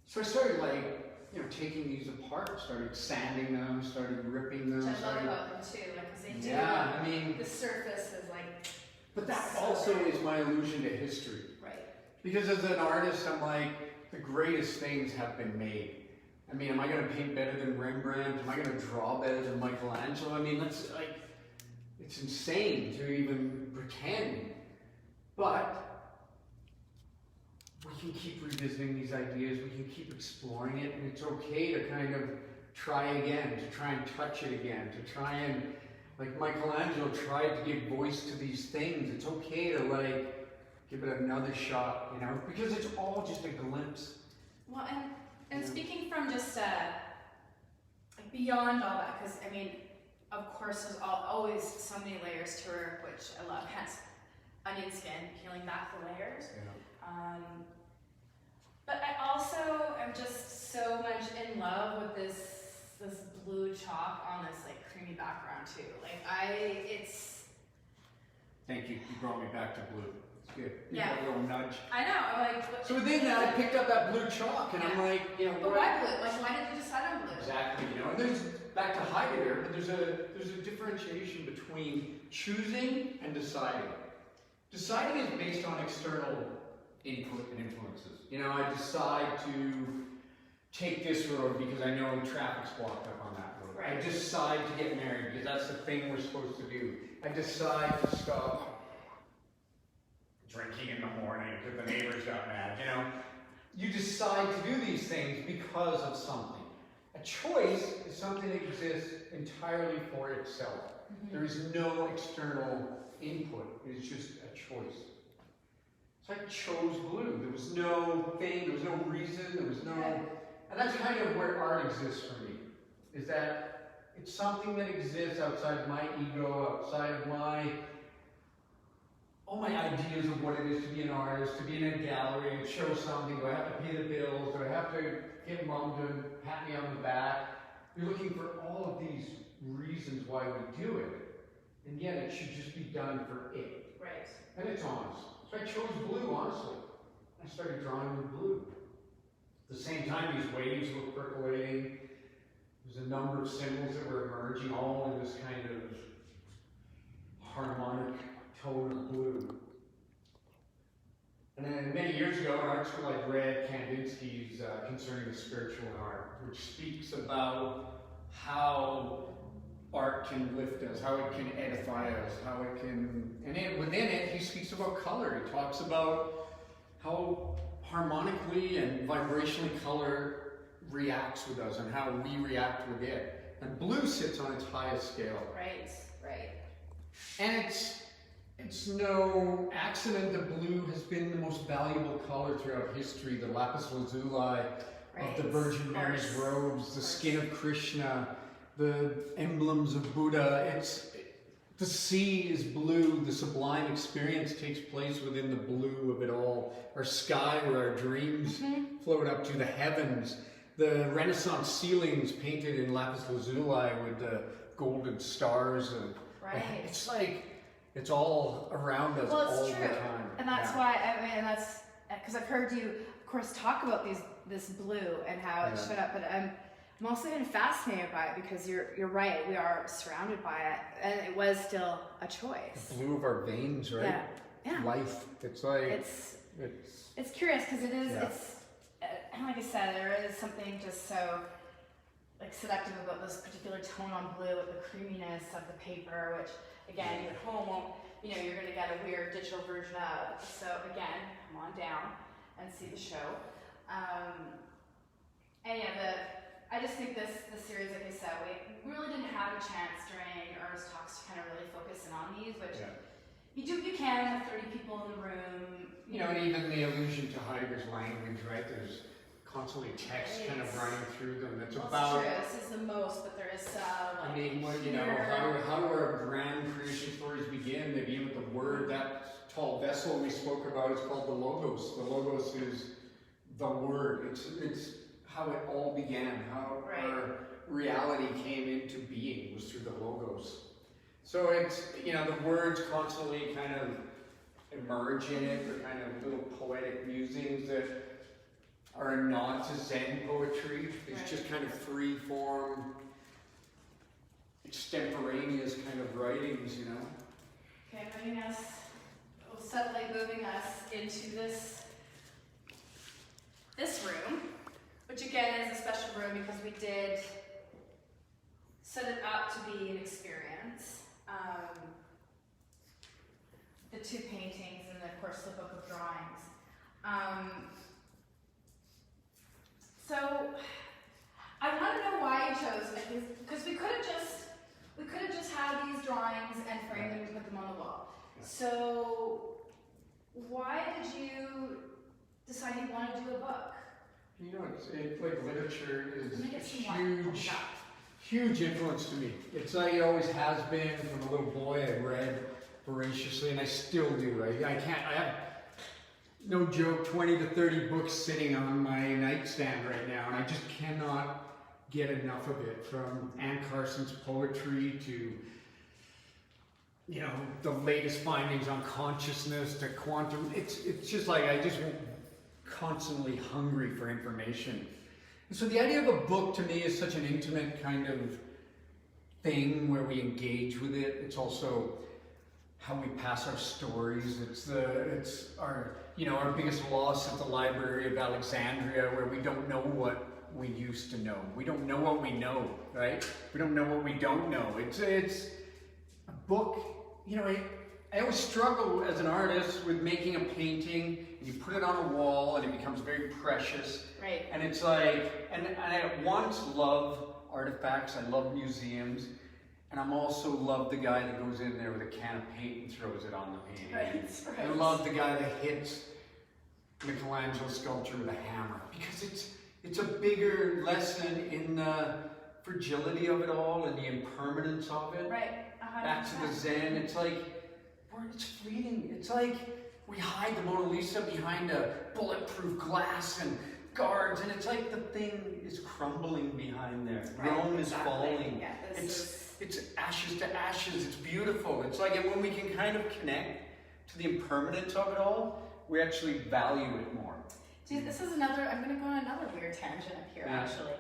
Speaker 2: So I started taking these apart, started sanding them, started ripping them.
Speaker 1: Which I love about them too, because they do.
Speaker 2: Yeah, I mean,
Speaker 1: the surface is like.
Speaker 2: But that also is my allusion to history.
Speaker 1: Right.
Speaker 2: Because as an artist, I'm like, the greatest things have been made. I mean, am I going to paint better than Rembrandt? Am I going to draw better than Michelangelo? I mean, that's like, it's insane to even pretend. But we can keep revisiting these ideas, we can keep exploring it, and it's okay to kind of try again, to try and touch it again, to try and, like Michelangelo tried to give voice to these things. It's okay to give it another shot, because it's all just a glimpse.
Speaker 1: Well, and speaking from just beyond all that, because I mean, of course, there's always so many layers to work, which I love. Hence, onion skin, peeling back the layers.
Speaker 2: Yeah.
Speaker 1: But I also am just so much in love with this blue chalk on this creamy background too. It's.
Speaker 2: Thank you. You brought me back to blue. It's good. You
Speaker 1: Yeah.
Speaker 2: got a little nudge.
Speaker 1: I know. I'm like.
Speaker 2: So within that, I picked up that blue chalk, and I'm like,
Speaker 1: But why blue? Why did you decide on blue?
Speaker 2: Exactly. And there's back to Heidegger, but there's a differentiation between choosing and deciding. Deciding is based on external input and influences. I decide to take this road because I know traffic's blocked up on that road.
Speaker 1: Right.
Speaker 2: I decide to get married because that's the thing we're supposed to do. I decide to stop drinking in the morning because the neighbors got mad. You decide to do these things because of something. A choice is something that exists entirely for itself. Mm-hmm. There is no external input. It's just a choice. So I chose blue. There was no thing, there was no reason, there was no... And that's kind of where art exists for me, is that it's something that exists outside of my ego, outside of all my ideas of what it is to be an artist, to be in a gallery and show something. Do I have to pay the bills? Do I have to get mom to pat me on the back? You're looking for all of these reasons why we do it, and yet it should just be done for it.
Speaker 1: Right.
Speaker 2: And it's honest. So I chose blue, honestly. I started drawing with blue. At the same time, these waves were percolating. There's a number of symbols that were emerging, all in this kind of harmonic tone of blue. And then many years ago in art school, I read Kandinsky's Concerning the Spiritual in Art, which speaks about how art can lift us, how it can edify us, how it can... And within it, he speaks about color. He talks about how harmonically and vibrationally color reacts with us and how we react with it. And blue sits on its highest scale.
Speaker 1: Right, right.
Speaker 2: And it's no accident that blue has been the most valuable color throughout history. The lapis lazuli of the Virgin Mary's robes, the skin of Krishna, the emblems of Buddha. The sea is blue. The sublime experience takes place within the blue of it all. Our sky, where our dreams float up to, the heavens. The Renaissance ceilings painted in lapis lazuli with the golden stars. And it's like, it's all around us all the time.
Speaker 1: And that's why, I mean, that's, because I've heard you, of course, talk about this blue and how it showed up, but I'm also been fascinated by it because you're right, we are surrounded by it, and it was still a choice.
Speaker 2: The blue of our veins, right?
Speaker 1: Yeah.
Speaker 2: Life. It's like
Speaker 1: it's curious because it is. It's and like I said, there is something just so like seductive about this particular tone on blue with the creaminess of the paper, which again, you at home won't. You know, you're going to get a weird digital version of. So again, come on down and see the show. And yeah, I just think this series, like I said, we really didn't have a chance during Ernest Talks to kind of really focus in on these, which you can with 30 people in the room.
Speaker 2: You know, and even the allusion to Heidegger's language, right? There's constantly text kind of running through them. It's about.
Speaker 1: It's true. This is the most, but there is
Speaker 2: I mean, how do our grand creation stories begin? They begin with the word. That tall vessel we spoke about is called the Logos. The Logos is the word. It's how it all began, how our reality came into being was through the Logos. So it's, you know, the words constantly kind of emerge in it. They're kind of little poetic musings that are a nod to Zen poetry. It's just kind of free form, extemporaneous kind of writings, you know.
Speaker 1: Okay, moving us into this room. Which again is a special room because we did set it up to be an experience. The two paintings and of course the book of drawings. So I want to know why you chose it, because we could have just had these drawings and framed them and put them on the wall. So why did you decide you want to do a book?
Speaker 2: You know, it's like literature is a huge influence to me. It's like it always has been. From a little boy, I read voraciously, and I still do. I have, no joke, 20 to 30 books sitting on my nightstand right now, and I just cannot get enough of it. From Anne Carson's poetry to, you know, the latest findings on consciousness to quantum. It's just like I just constantly hungry for information. And so the idea of a book to me is such an intimate kind of thing where we engage with it. It's also how we pass our stories. It's our biggest loss at the Library of Alexandria, where we don't know what we used to know. We don't know what we know, right? We don't know what we don't know. It's a book, you know, I always struggle as an artist with making a painting, and you put it on a wall and it becomes very precious.
Speaker 1: Right.
Speaker 2: And it's like, and I at once love artifacts, I love museums, and I'm also love the guy that goes in there with a can of paint and throws it on the painting.
Speaker 1: Right.
Speaker 2: I love the guy that hits Michelangelo's sculpture with a hammer, because it's a bigger lesson in the fragility of it all and the impermanence of it.
Speaker 1: Right. 100%.
Speaker 2: Back to the Zen, it's like, it's fleeting. It's like we hide the Mona Lisa behind a bulletproof glass and guards, and it's like the thing is crumbling behind there. Rome is falling. Yeah, it's ashes to ashes. It's beautiful. It's like, and when we can kind of connect to the impermanence of it all, we actually value it more.
Speaker 1: Dude, this is another, I'm going to go on another weird tangent up here, actually.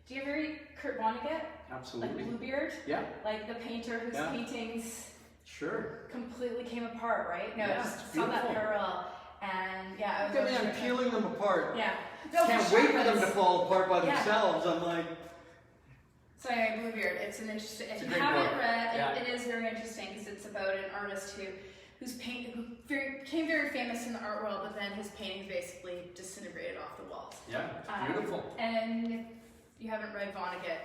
Speaker 1: Do you ever read Kurt Vonnegut?
Speaker 2: Absolutely.
Speaker 1: Like Bluebeard?
Speaker 2: Yeah.
Speaker 1: Like the painter whose paintings completely came apart, right? No, just saw that parallel. And yeah, I was
Speaker 3: I'm peeling them apart.
Speaker 1: Yeah. No,
Speaker 3: Can't wait for them to fall apart by themselves. I'm like.
Speaker 1: So anyway, Bluebeard, it's an interesting, if you
Speaker 2: great
Speaker 1: haven't
Speaker 2: book.
Speaker 1: read, it is very interesting because it's about an artist who became very famous in the art world, but then his paintings basically disintegrated off the walls.
Speaker 3: Yeah, it's beautiful.
Speaker 1: And if you haven't read Vonnegut,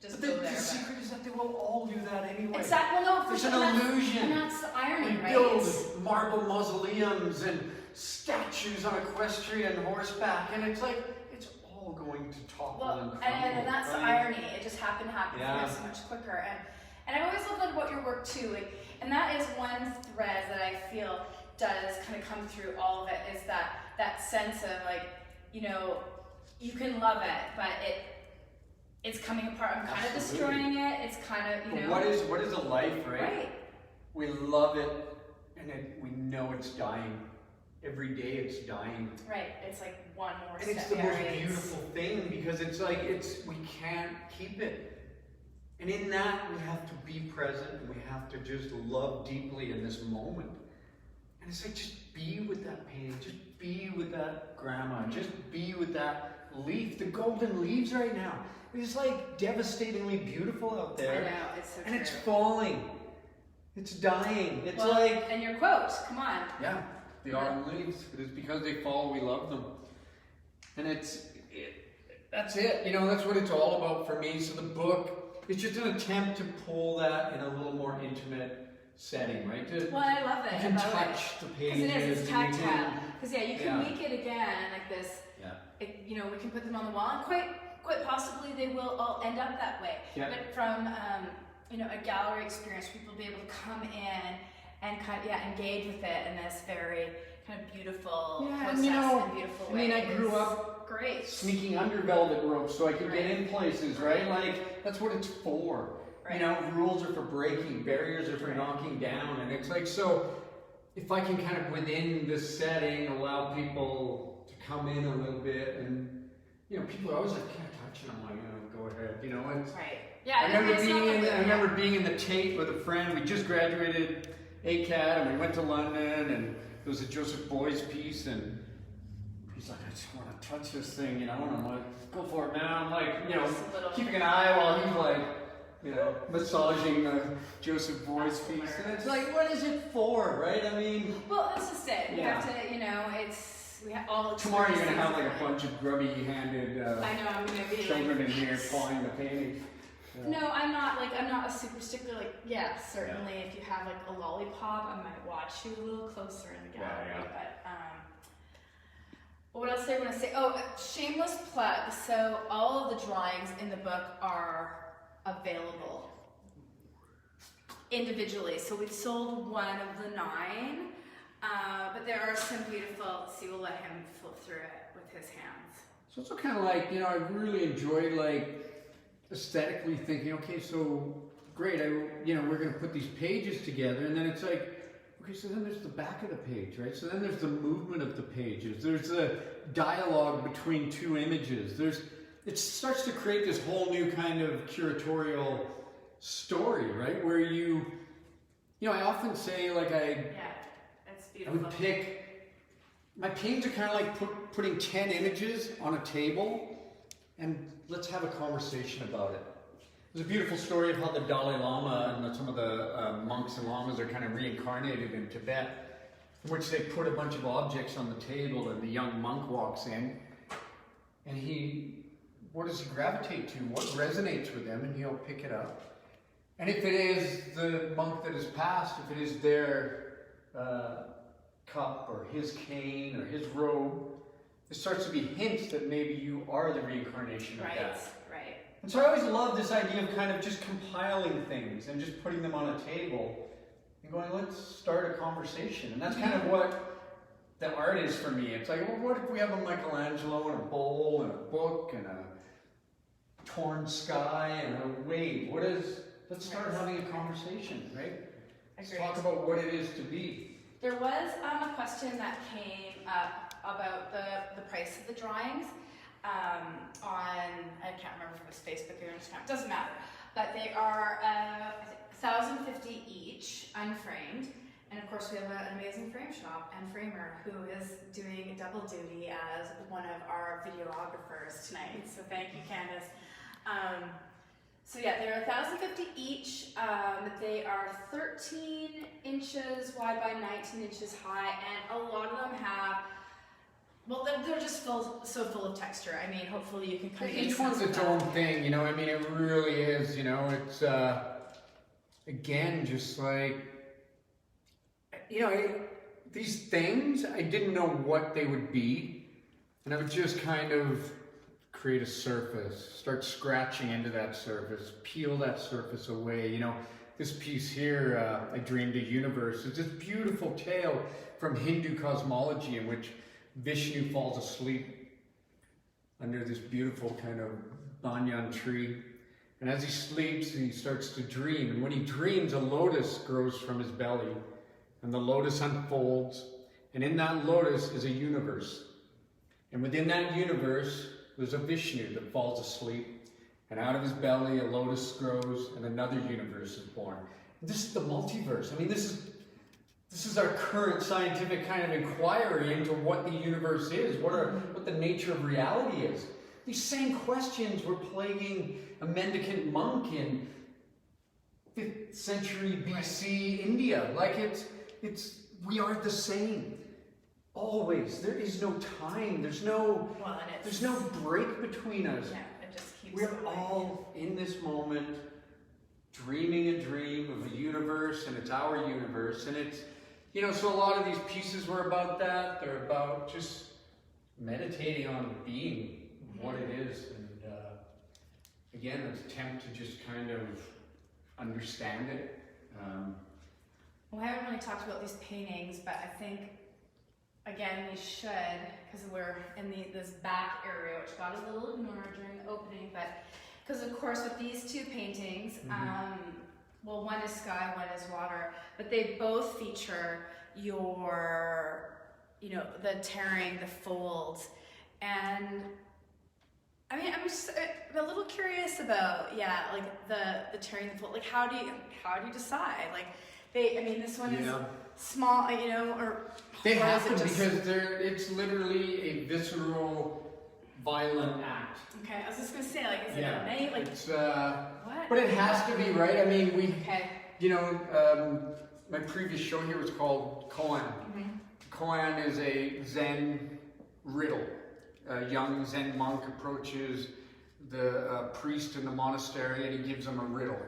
Speaker 1: just
Speaker 3: But
Speaker 1: go
Speaker 3: the
Speaker 1: there.
Speaker 3: secret is that they will all do that anyway.
Speaker 1: Exactly. Well, no, for
Speaker 3: There's
Speaker 1: sure.
Speaker 3: an
Speaker 1: And
Speaker 3: illusion.
Speaker 1: that's the irony,
Speaker 2: We
Speaker 1: right?
Speaker 2: build marble mausoleums and statues on equestrian horseback, and it's like it's all going to topple and crumble.
Speaker 1: And that's the
Speaker 2: right?
Speaker 1: irony. It just happened to happen
Speaker 3: Yeah.
Speaker 1: so much quicker. And I've always loved about your work too. And that is one thread that I feel does kind of come through all of it, is that sense of like, you know, you can love it, but it's coming apart. I'm kind of
Speaker 3: Absolutely.
Speaker 1: destroying it. It's kind of, you
Speaker 3: But
Speaker 1: know.
Speaker 3: what is a life, right?
Speaker 1: Right.
Speaker 3: We love it, and we know it's dying. Every day it's dying.
Speaker 1: Right. It's like one more
Speaker 3: And
Speaker 1: step.
Speaker 3: it's the most
Speaker 1: buried.
Speaker 3: beautiful thing, because it's like we can't keep it. And in that we have to be present, and we have to just love deeply in this moment. And it's like, just be with that painting, just be with that grandma, just be with that leaf, the golden leaves right now. It's like devastatingly beautiful out
Speaker 1: I
Speaker 3: there.
Speaker 1: know. It's so
Speaker 3: And
Speaker 1: true.
Speaker 3: it's falling. It's dying. It's
Speaker 1: Well,
Speaker 3: like,
Speaker 1: and your quote, come on.
Speaker 3: yeah, the autumn leaves. It is because they fall we love them. And that's it. You know, that's what it's all about for me. So the book is just an attempt to pull that in a little more intimate setting, right?
Speaker 1: Well, I love it.
Speaker 3: You can
Speaker 1: about
Speaker 3: touch the
Speaker 1: Because
Speaker 3: pages.
Speaker 1: it is, it's
Speaker 3: and you
Speaker 1: tactile.
Speaker 3: can-
Speaker 1: Because yeah, you can
Speaker 3: Yeah.
Speaker 1: make it again like this.
Speaker 3: Yeah.
Speaker 1: You know, we can put them on the wall, and quite possibly they will all end up that way.
Speaker 3: Yeah.
Speaker 1: But from you know, a gallery experience, people will be able to come in and engage with it in this very kind of beautiful process
Speaker 3: and you know,
Speaker 1: and beautiful
Speaker 3: I
Speaker 1: way.
Speaker 3: mean, I
Speaker 1: It
Speaker 3: grew
Speaker 1: is
Speaker 3: up
Speaker 1: great.
Speaker 3: sneaking under velvet ropes so I could get
Speaker 1: Right.
Speaker 3: in places, right? Like, that's what it's for.
Speaker 1: Right.
Speaker 3: You know, rules are for breaking, barriers are for knocking down, and it's like, so if I can kind of within this setting allow people to come in a little bit, and you know, people are always like, "Can I touch?" And I'm like, "Oh, go ahead," you know. And
Speaker 1: Right. Yeah.
Speaker 3: I remember
Speaker 1: it's not like
Speaker 3: I remember being in the Tate with a friend. We just graduated ACAD, and we went to London, and there was a Joseph Beuys piece, and he's like, "I just want to touch this thing," you know, and I'm like, "Go for it, man." I'm like, you know,
Speaker 1: Just a little-
Speaker 3: keeping an eye while he's like, you know, massaging the Joseph Beuys piece, and it's like, what is it for, right? I mean,
Speaker 1: Well, that's just it. We
Speaker 3: Yeah.
Speaker 1: have to, you know, we have all.
Speaker 3: tomorrow you're gonna have like a
Speaker 1: experiences.
Speaker 3: bunch of grubby-handed
Speaker 1: I know I'm gonna be
Speaker 3: children
Speaker 1: like,
Speaker 3: in here pawing the painting. Yeah.
Speaker 1: No, I'm not a super stickler. Like, yeah, certainly if you have like a lollipop, I might watch you a little closer in the gallery.
Speaker 3: Yeah.
Speaker 1: But what else did I want to say? Oh, shameless plug. So all of the drawings in the book are available individually. So we've sold one of the 9, but there are some beautiful. Let's see, we'll let him flip through it with his hands.
Speaker 2: So it's kind of like, you know, I really enjoyed like aesthetically thinking, okay, so great, you know, we're going to put these pages together, and then it's like, okay, so then there's the back of the page, right? So then there's the movement of the pages. There's the dialogue between 2 images. It starts to create this whole new kind of curatorial story, right? Where you know, I often say like
Speaker 1: Yeah, it's
Speaker 2: I
Speaker 1: beautiful.
Speaker 2: would pick, my paintings are kind of like putting 10 images on a table, and let's have a conversation about it. There's a beautiful story of how the Dalai Lama and some of the monks and lamas are kind of reincarnated in Tibet, in which they put a bunch of objects on the table, and the young monk walks in, and what does he gravitate to? What resonates with him? And he'll pick it up. And if it is the monk that has passed, if it is their cup or his cane or his robe, it starts to be hints that maybe you are the reincarnation of
Speaker 1: Right,
Speaker 2: that.
Speaker 1: right.
Speaker 3: And so I always love this idea of kind of just compiling things and just putting them on a table and going, let's start a conversation. And that's kind of what the art is for me. It's like, well, what if we have a Michelangelo and a bowl and a book and a torn sky and a wave? Let's start having a conversation, right? Let's
Speaker 1: Agreed.
Speaker 3: talk about what it is to be.
Speaker 1: There was a question that came up about the price of the drawings on, I can't remember if it was Facebook or Instagram, it doesn't matter, but they are $1,050 each, unframed, and of course we have an amazing frame shop and framer who is doing double duty as one of our videographers tonight, so thank you, Candace. So yeah, they're 1,050 each. They are 13 inches wide by 19 inches high, and a lot of them have, well, they're just so full of texture. I mean, hopefully you can kind of get a
Speaker 2: Each one's
Speaker 1: sense of
Speaker 2: its
Speaker 1: that.
Speaker 2: own thing, you know. I mean, it really is. You know, it's again just like, you know, these things. I didn't know what they would be, and I would just kind of create a surface, start scratching into that surface, peel that surface away. You know, this piece here, I dreamed a universe. It's this beautiful tale from Hindu cosmology in which Vishnu falls asleep under this beautiful kind of banyan tree. And as he sleeps, he starts to dream. And when he dreams, a lotus grows from his belly. And the lotus unfolds. And in that lotus is a universe. And within that universe, there's a Vishnu that falls asleep, and out of his belly a lotus grows, and another universe is born. This is the multiverse. I mean, this is our current scientific kind of inquiry into what the universe is, what the nature of reality is. These same questions were plaguing a mendicant monk in 5th century BC India. Like we are the same. Always. There is no time. There's no break between us.
Speaker 1: Yeah, it just keeps
Speaker 2: We're
Speaker 1: going.
Speaker 2: all in this moment dreaming a dream of a universe, and it's our universe. And it's, you know, so a lot of these pieces were about that. They're about just meditating on being what it is. And again, an attempt to just kind of understand it.
Speaker 1: Well, I haven't really talked about these paintings, but I think, again, we should, because we're in this back area, which got a little ignored during the opening, but because of course with these two paintings, well, one is sky, one is water, but they both feature your, you know, the tearing, the folds, and I mean, I'm just a little curious about, yeah, like the tearing, the fold, like how do you decide? Like this one is small, you know, or
Speaker 2: They
Speaker 1: or
Speaker 2: have
Speaker 1: is
Speaker 2: to
Speaker 1: it just-
Speaker 2: because it's literally a visceral, violent act.
Speaker 1: Okay, I was just gonna say, like, is it
Speaker 2: Yeah.
Speaker 1: innate? Like,
Speaker 2: It's
Speaker 1: what?
Speaker 2: but it has to be, right? I mean,
Speaker 1: Okay.
Speaker 2: you know, my previous show here was called Koan. Koan is a Zen riddle. A young Zen monk approaches the priest in the monastery, and he gives him a riddle.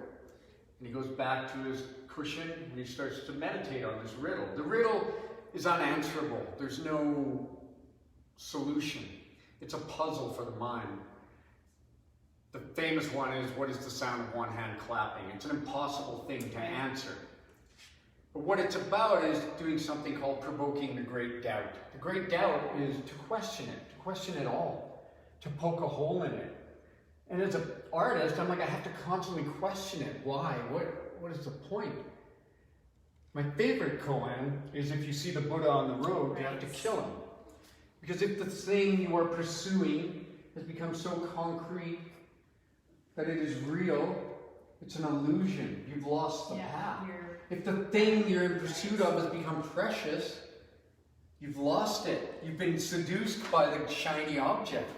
Speaker 2: And he goes back to his cushion and he starts to meditate on this riddle. The riddle is unanswerable. There's no solution. It's a puzzle for the mind. The famous one is, what is the sound of one hand clapping? It's an impossible thing to answer. But what it's about is doing something called provoking the great doubt. The great doubt is to question it all, to poke a hole in it. And as an artist, I'm like, I have to constantly question it. Why? What is the point? My favorite koan is if you see the Buddha on the road, you have to kill him. Because if the thing you are pursuing has become so concrete that it is real, it's an illusion. You've lost the path. If the thing you're in pursuit of has become precious, you've lost it. You've been seduced by the shiny object.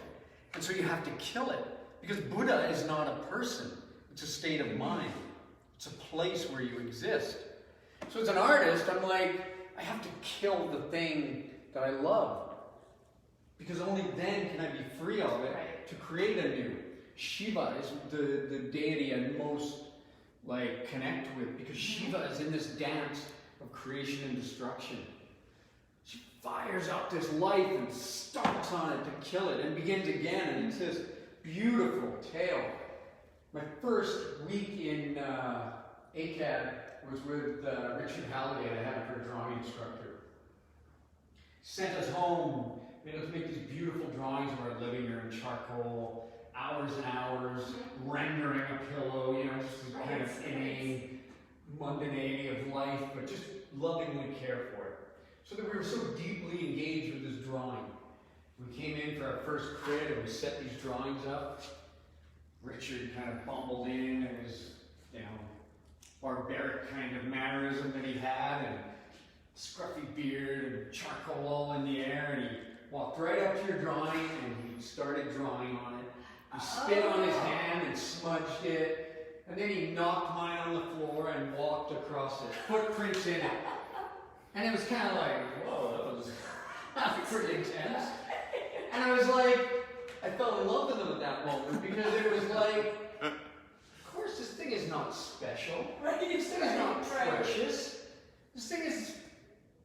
Speaker 2: And so you have to kill it. Because Buddha is not a person. It's a state of mind. It's a place where you exist. So as an artist, I'm like, I have to kill the thing that I love. Because only then can I be free of it to create anew. Shiva is the deity I most connect with, because Shiva is in this dance of creation and destruction. She fires out this life and stomps on it to kill it and begins again, and it's this beautiful tale. My first week in ACAD was with Richard Halliday, I had for a drawing instructor. Sent us home, made us make these beautiful drawings of our living room, charcoal, hours and hours, rendering a pillow, you know, just this kind of inane mundanity of life, but just lovingly care for it. So that we were so deeply engaged with this drawing. We came in for our first crit and we set these drawings up. Richard kind of bumbled in and his, barbaric kind of mannerism that he had, and scruffy beard and charcoal all in the air, and he walked right up to your drawing and he started drawing on it. He spit on his hand and smudged it, And then he knocked mine on the floor and walked across it, footprints in it. And it was kind of like, whoa, that was pretty intense. And I was like, I fell in love with him at that moment because it was like, of course, this thing is not special.
Speaker 1: Right.
Speaker 2: This thing is not precious. This thing is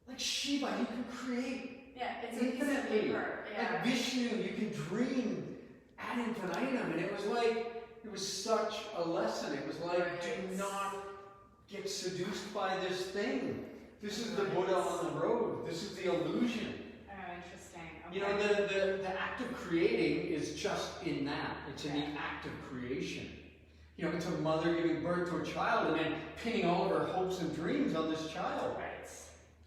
Speaker 2: like Shiva, you can create
Speaker 1: Yeah, it's a piece of
Speaker 2: infinitely.
Speaker 1: paper. Yeah.
Speaker 2: Like Vishnu, you can dream ad infinitum. And it was like, it was such a lesson. It was like,
Speaker 1: Right.
Speaker 2: do not get seduced by this thing. This is the Buddha on the road. This is the illusion.
Speaker 1: Oh, interesting. Okay.
Speaker 2: You know, the act of creating is just in that. It's in the act of creation. You know, it's a mother giving birth to a child and then pinning all of her hopes and dreams on this child.
Speaker 1: Right.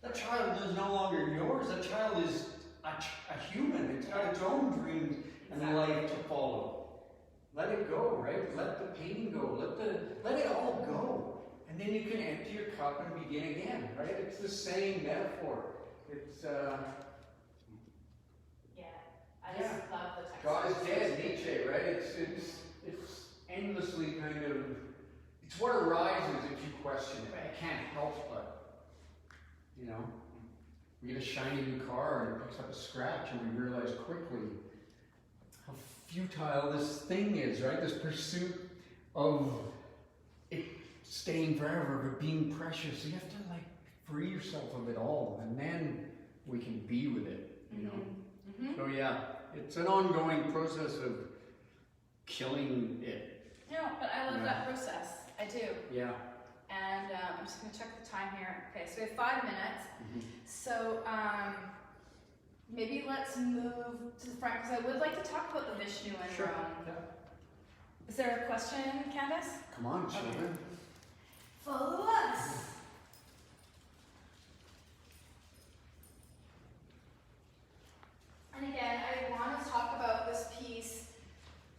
Speaker 2: That child is no longer yours. That child is a human. It's got its own dreams and life to follow. Let it go, right? Let the pain go. Let it all go. And then you can empty your cup and begin again, right? It's the same metaphor. It's
Speaker 1: Yeah. I just love the text.
Speaker 2: God is dead, Nietzsche, right? It's endlessly kind of, it's what arises if you question it.
Speaker 1: Right.
Speaker 2: I can't help but, you know, we get a shiny new car and it picks up a scratch and we realize quickly how futile this thing is, right? This pursuit of it staying forever, of it being precious. You have to like free yourself of it all and then we can be with it, you know?
Speaker 1: Mm-hmm.
Speaker 2: So yeah, it's an ongoing process of killing it.
Speaker 1: No, but I love
Speaker 2: Yeah.
Speaker 1: that process. I do.
Speaker 2: Yeah.
Speaker 1: And I'm just going to check the time here. Okay, so we have 5 minutes.
Speaker 2: Mhm.
Speaker 1: So maybe let's move to the front because I would like to talk about the Vishnu and
Speaker 2: Sure.
Speaker 1: Rome.
Speaker 2: Yeah.
Speaker 1: Is there a question, Candace?
Speaker 2: Come on, children.
Speaker 1: Follow us. And again, I want to talk about this piece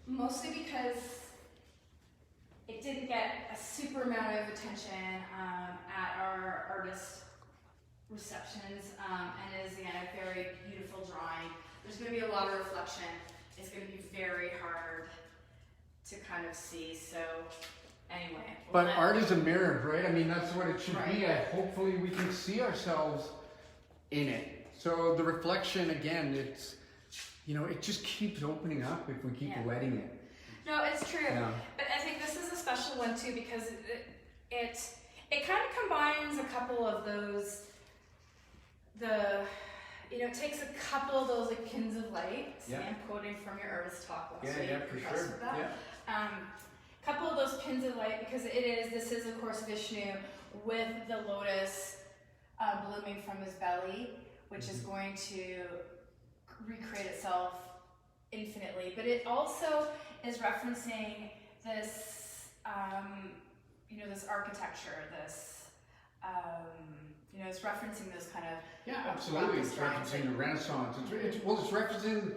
Speaker 1: mostly because it didn't get a super amount of attention at our artist receptions, and it is again a very beautiful drawing. There's going to be a lot of reflection. It's going to be very hard to kind of see. So anyway,
Speaker 2: But art is a mirror, right? I mean, that's what it should be.
Speaker 1: Right.
Speaker 2: Hopefully we can see ourselves in it. So the reflection, again, it's, you know, it just keeps opening up if we keep
Speaker 1: Yeah.
Speaker 2: letting it.
Speaker 1: No, it's true.
Speaker 2: Yeah.
Speaker 1: But I think this is a special one too because it kind of combines a couple of those, it takes a couple of those like pins of light.
Speaker 2: Yeah.
Speaker 1: I'm quoting from your artist talk last
Speaker 2: Yeah,
Speaker 1: week.
Speaker 2: yeah, for
Speaker 1: Impressed
Speaker 2: sure.
Speaker 1: with that.
Speaker 2: Yeah.
Speaker 1: Couple of those pins of light because this is of course Vishnu with the lotus blooming from his belly, which is going to recreate itself infinitely. But it also is referencing this, this architecture, this, it's referencing those kind of
Speaker 2: Yeah, absolutely. It's referencing the Renaissance. It's referencing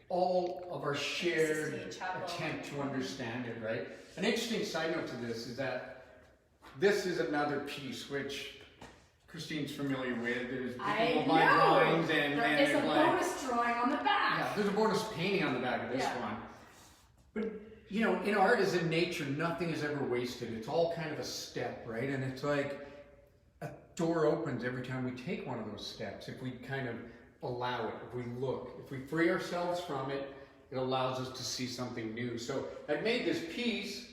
Speaker 2: all of our shared
Speaker 1: Sistine Chapel.
Speaker 2: attempt to understand it, right? An interesting side note to this is that this is another piece which Christine's familiar with. There's
Speaker 1: I
Speaker 2: people buy
Speaker 1: know.
Speaker 2: drawings
Speaker 1: There
Speaker 2: and
Speaker 1: is a
Speaker 2: they're like,
Speaker 1: bonus drawing on the back.
Speaker 2: yeah, there's a bonus painting on the back of this
Speaker 1: Yeah.
Speaker 2: one. But, you know, in art as in nature, nothing is ever wasted. It's all kind of a step, right? And it's like a door opens every time we take one of those steps. If we kind of allow it, if we look, if we free ourselves from it, it allows us to see something new. So I've made this piece.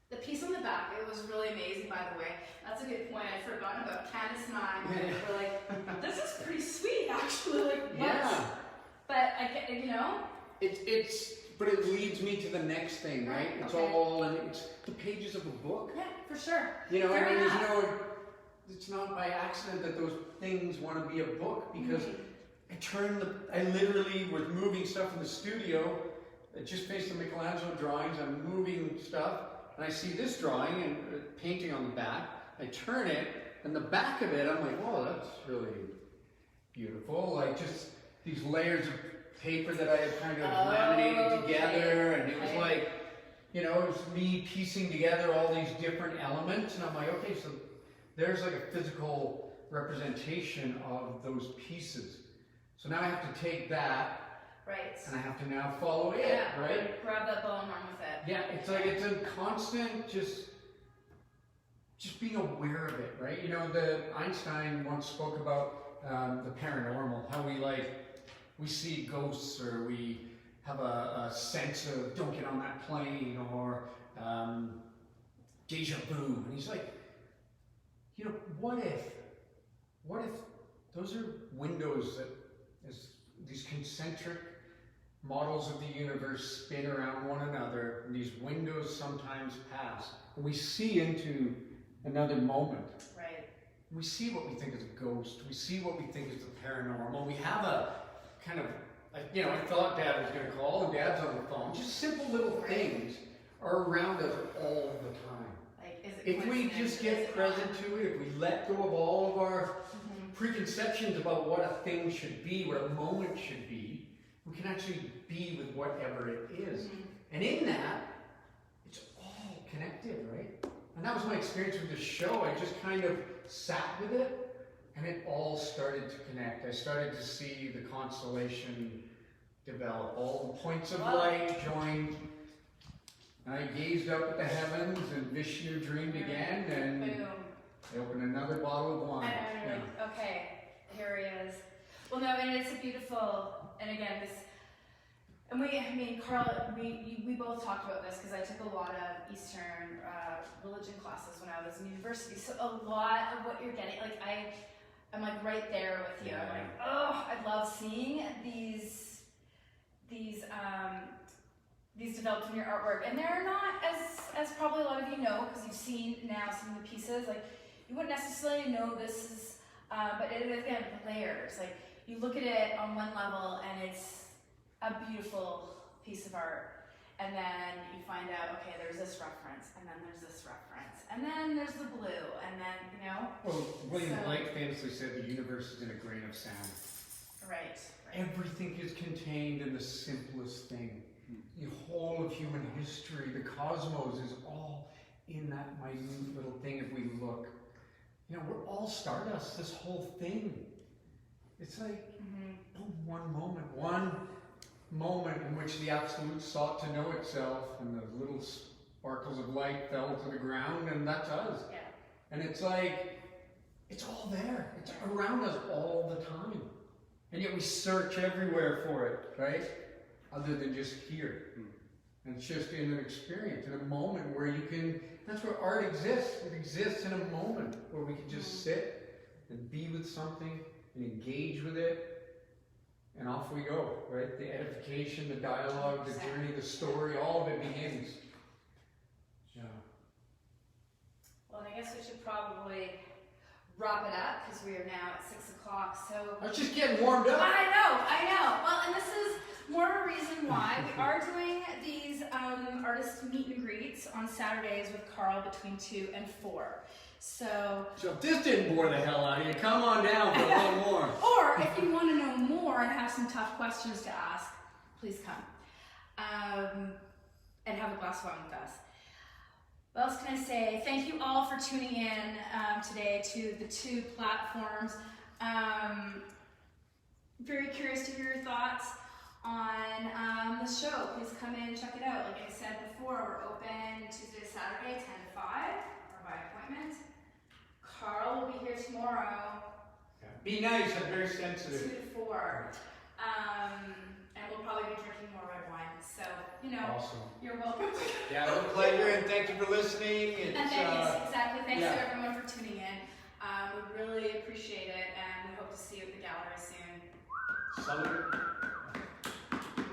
Speaker 1: The piece on the back, it was really amazing, by the way. That's a good point. I'd forgotten about Candace and I. We're like, this is pretty sweet, actually. Like, what?
Speaker 2: Yeah.
Speaker 1: But I get,
Speaker 2: But it leads me to the next thing, right? It's
Speaker 1: Okay.
Speaker 2: all, and it's the pages of a book.
Speaker 1: Yeah, for sure.
Speaker 2: You know,
Speaker 1: Fair
Speaker 2: I mean,
Speaker 1: enough.
Speaker 2: it's not by accident that those things want to be a book because
Speaker 1: Mhm.
Speaker 2: I literally was moving stuff in the studio, just based on Michelangelo drawings. I'm moving stuff, and I see this drawing and painting on the back. I turn it, and the back of it, I'm like, whoa, that's really beautiful. Like just these layers of paper that I had kind of laminated together, and it was
Speaker 1: okay.
Speaker 2: like, you know, it was me piecing together all these different elements, and I'm like, okay, so there's like a physical representation of those pieces. So now I have to take that,
Speaker 1: Right.
Speaker 2: and I have to now follow it,
Speaker 1: Yeah,
Speaker 2: right?
Speaker 1: grab that ball and run with it.
Speaker 2: Yeah, it's like it's a constant just just being aware of it, right? You know, Einstein once spoke about the paranormal, how we see ghosts, or we have a sense of don't get on that plane, or deja vu. And he's like, you know, what if those are windows that, as these concentric models of the universe spin around one another, and these windows sometimes pass, and we see into another moment.
Speaker 1: Right.
Speaker 2: We see what we think is a ghost. We see what we think is the paranormal. We have a kind of, you know, I thought Dad was going to call, and Dad's on the phone. Just simple little things are around us all the time.
Speaker 1: Like, is it
Speaker 2: If we
Speaker 1: coincidence?
Speaker 2: just get present to it, if we let go of all of our preconceptions about what a thing should be, what a moment should be, we can actually be with whatever it is. And in that, it's all connected, right? And that was my experience with the show. I just kind of sat with it, and it all started to connect. I started to see the constellation develop. All the points of light joined. And I gazed up at the heavens, and Vishnu dreamed again, and
Speaker 1: Boom.
Speaker 2: I opened another bottle of wine.
Speaker 1: And I'm like, okay, here he is. Well, no, and it's a beautiful, and again, this, and Carl, we both talked about this because I took a lot of Eastern religion classes when I was in university. So a lot of what you're getting, like I'm like right there with you. I'm like, oh, I love seeing these developed in your artwork, and they're not as probably a lot of you know because you've seen now some of the pieces. Like you wouldn't necessarily know this is, but it is again layers. Like you look at it on one level and it's a beautiful piece of art, and then you find out, okay, there's this reference, and then there's this reference, and then there's the blue, and then, you know?
Speaker 2: Well, William Blake famously said the universe is in a grain of sand.
Speaker 1: Right.
Speaker 2: Everything is contained in the simplest thing. The whole of human history, the cosmos, is all in that minute little thing if we look. You know, we're all stardust, this whole thing. It's like one moment in which the absolute sought to know itself, and the little sparkles of light fell to the ground, and that's us.
Speaker 1: Yeah.
Speaker 2: And it's like, it's all there. It's around us all the time. And yet we search everywhere for it, right? Other than just here. And it's just in an experience, in a moment where you can, that's where art exists. It exists in a moment where we can just sit and be with something and engage with it. And off we go, right? The edification, the dialogue, the journey, the story, all of it begins. Yeah.
Speaker 1: Well, I guess we should probably wrap it up because we are now at 6 o'clock. So
Speaker 2: I was just getting warmed up.
Speaker 1: I know. Well, and this is more of a reason why we are doing these artist meet and greets on Saturdays with Carl between 2 and 4. So
Speaker 2: if this didn't bore the hell out of you, come on down for a little more.
Speaker 1: Or if you want to know more and have some tough questions to ask, please come and have a glass of wine with us. What else can I say? Thank you all for tuning in today to the 2 platforms. Very curious to hear your thoughts on the show. Please come in and check it out. Like I said before, we're open Tuesday to Saturday, 10 to 5, or by appointment. Carl will be here tomorrow.
Speaker 2: Yeah. Be nice, I'm very sensitive.
Speaker 1: 2 to 4. And we'll probably be drinking more red wine. So, you know,
Speaker 2: Awesome.
Speaker 1: You're welcome.
Speaker 2: Yeah, it was a pleasure, and thank you for listening.
Speaker 1: And thanks, exactly. Thanks
Speaker 2: yeah.
Speaker 1: to everyone for tuning in. We really appreciate it, and we hope to see you at the gallery soon.
Speaker 2: Salute.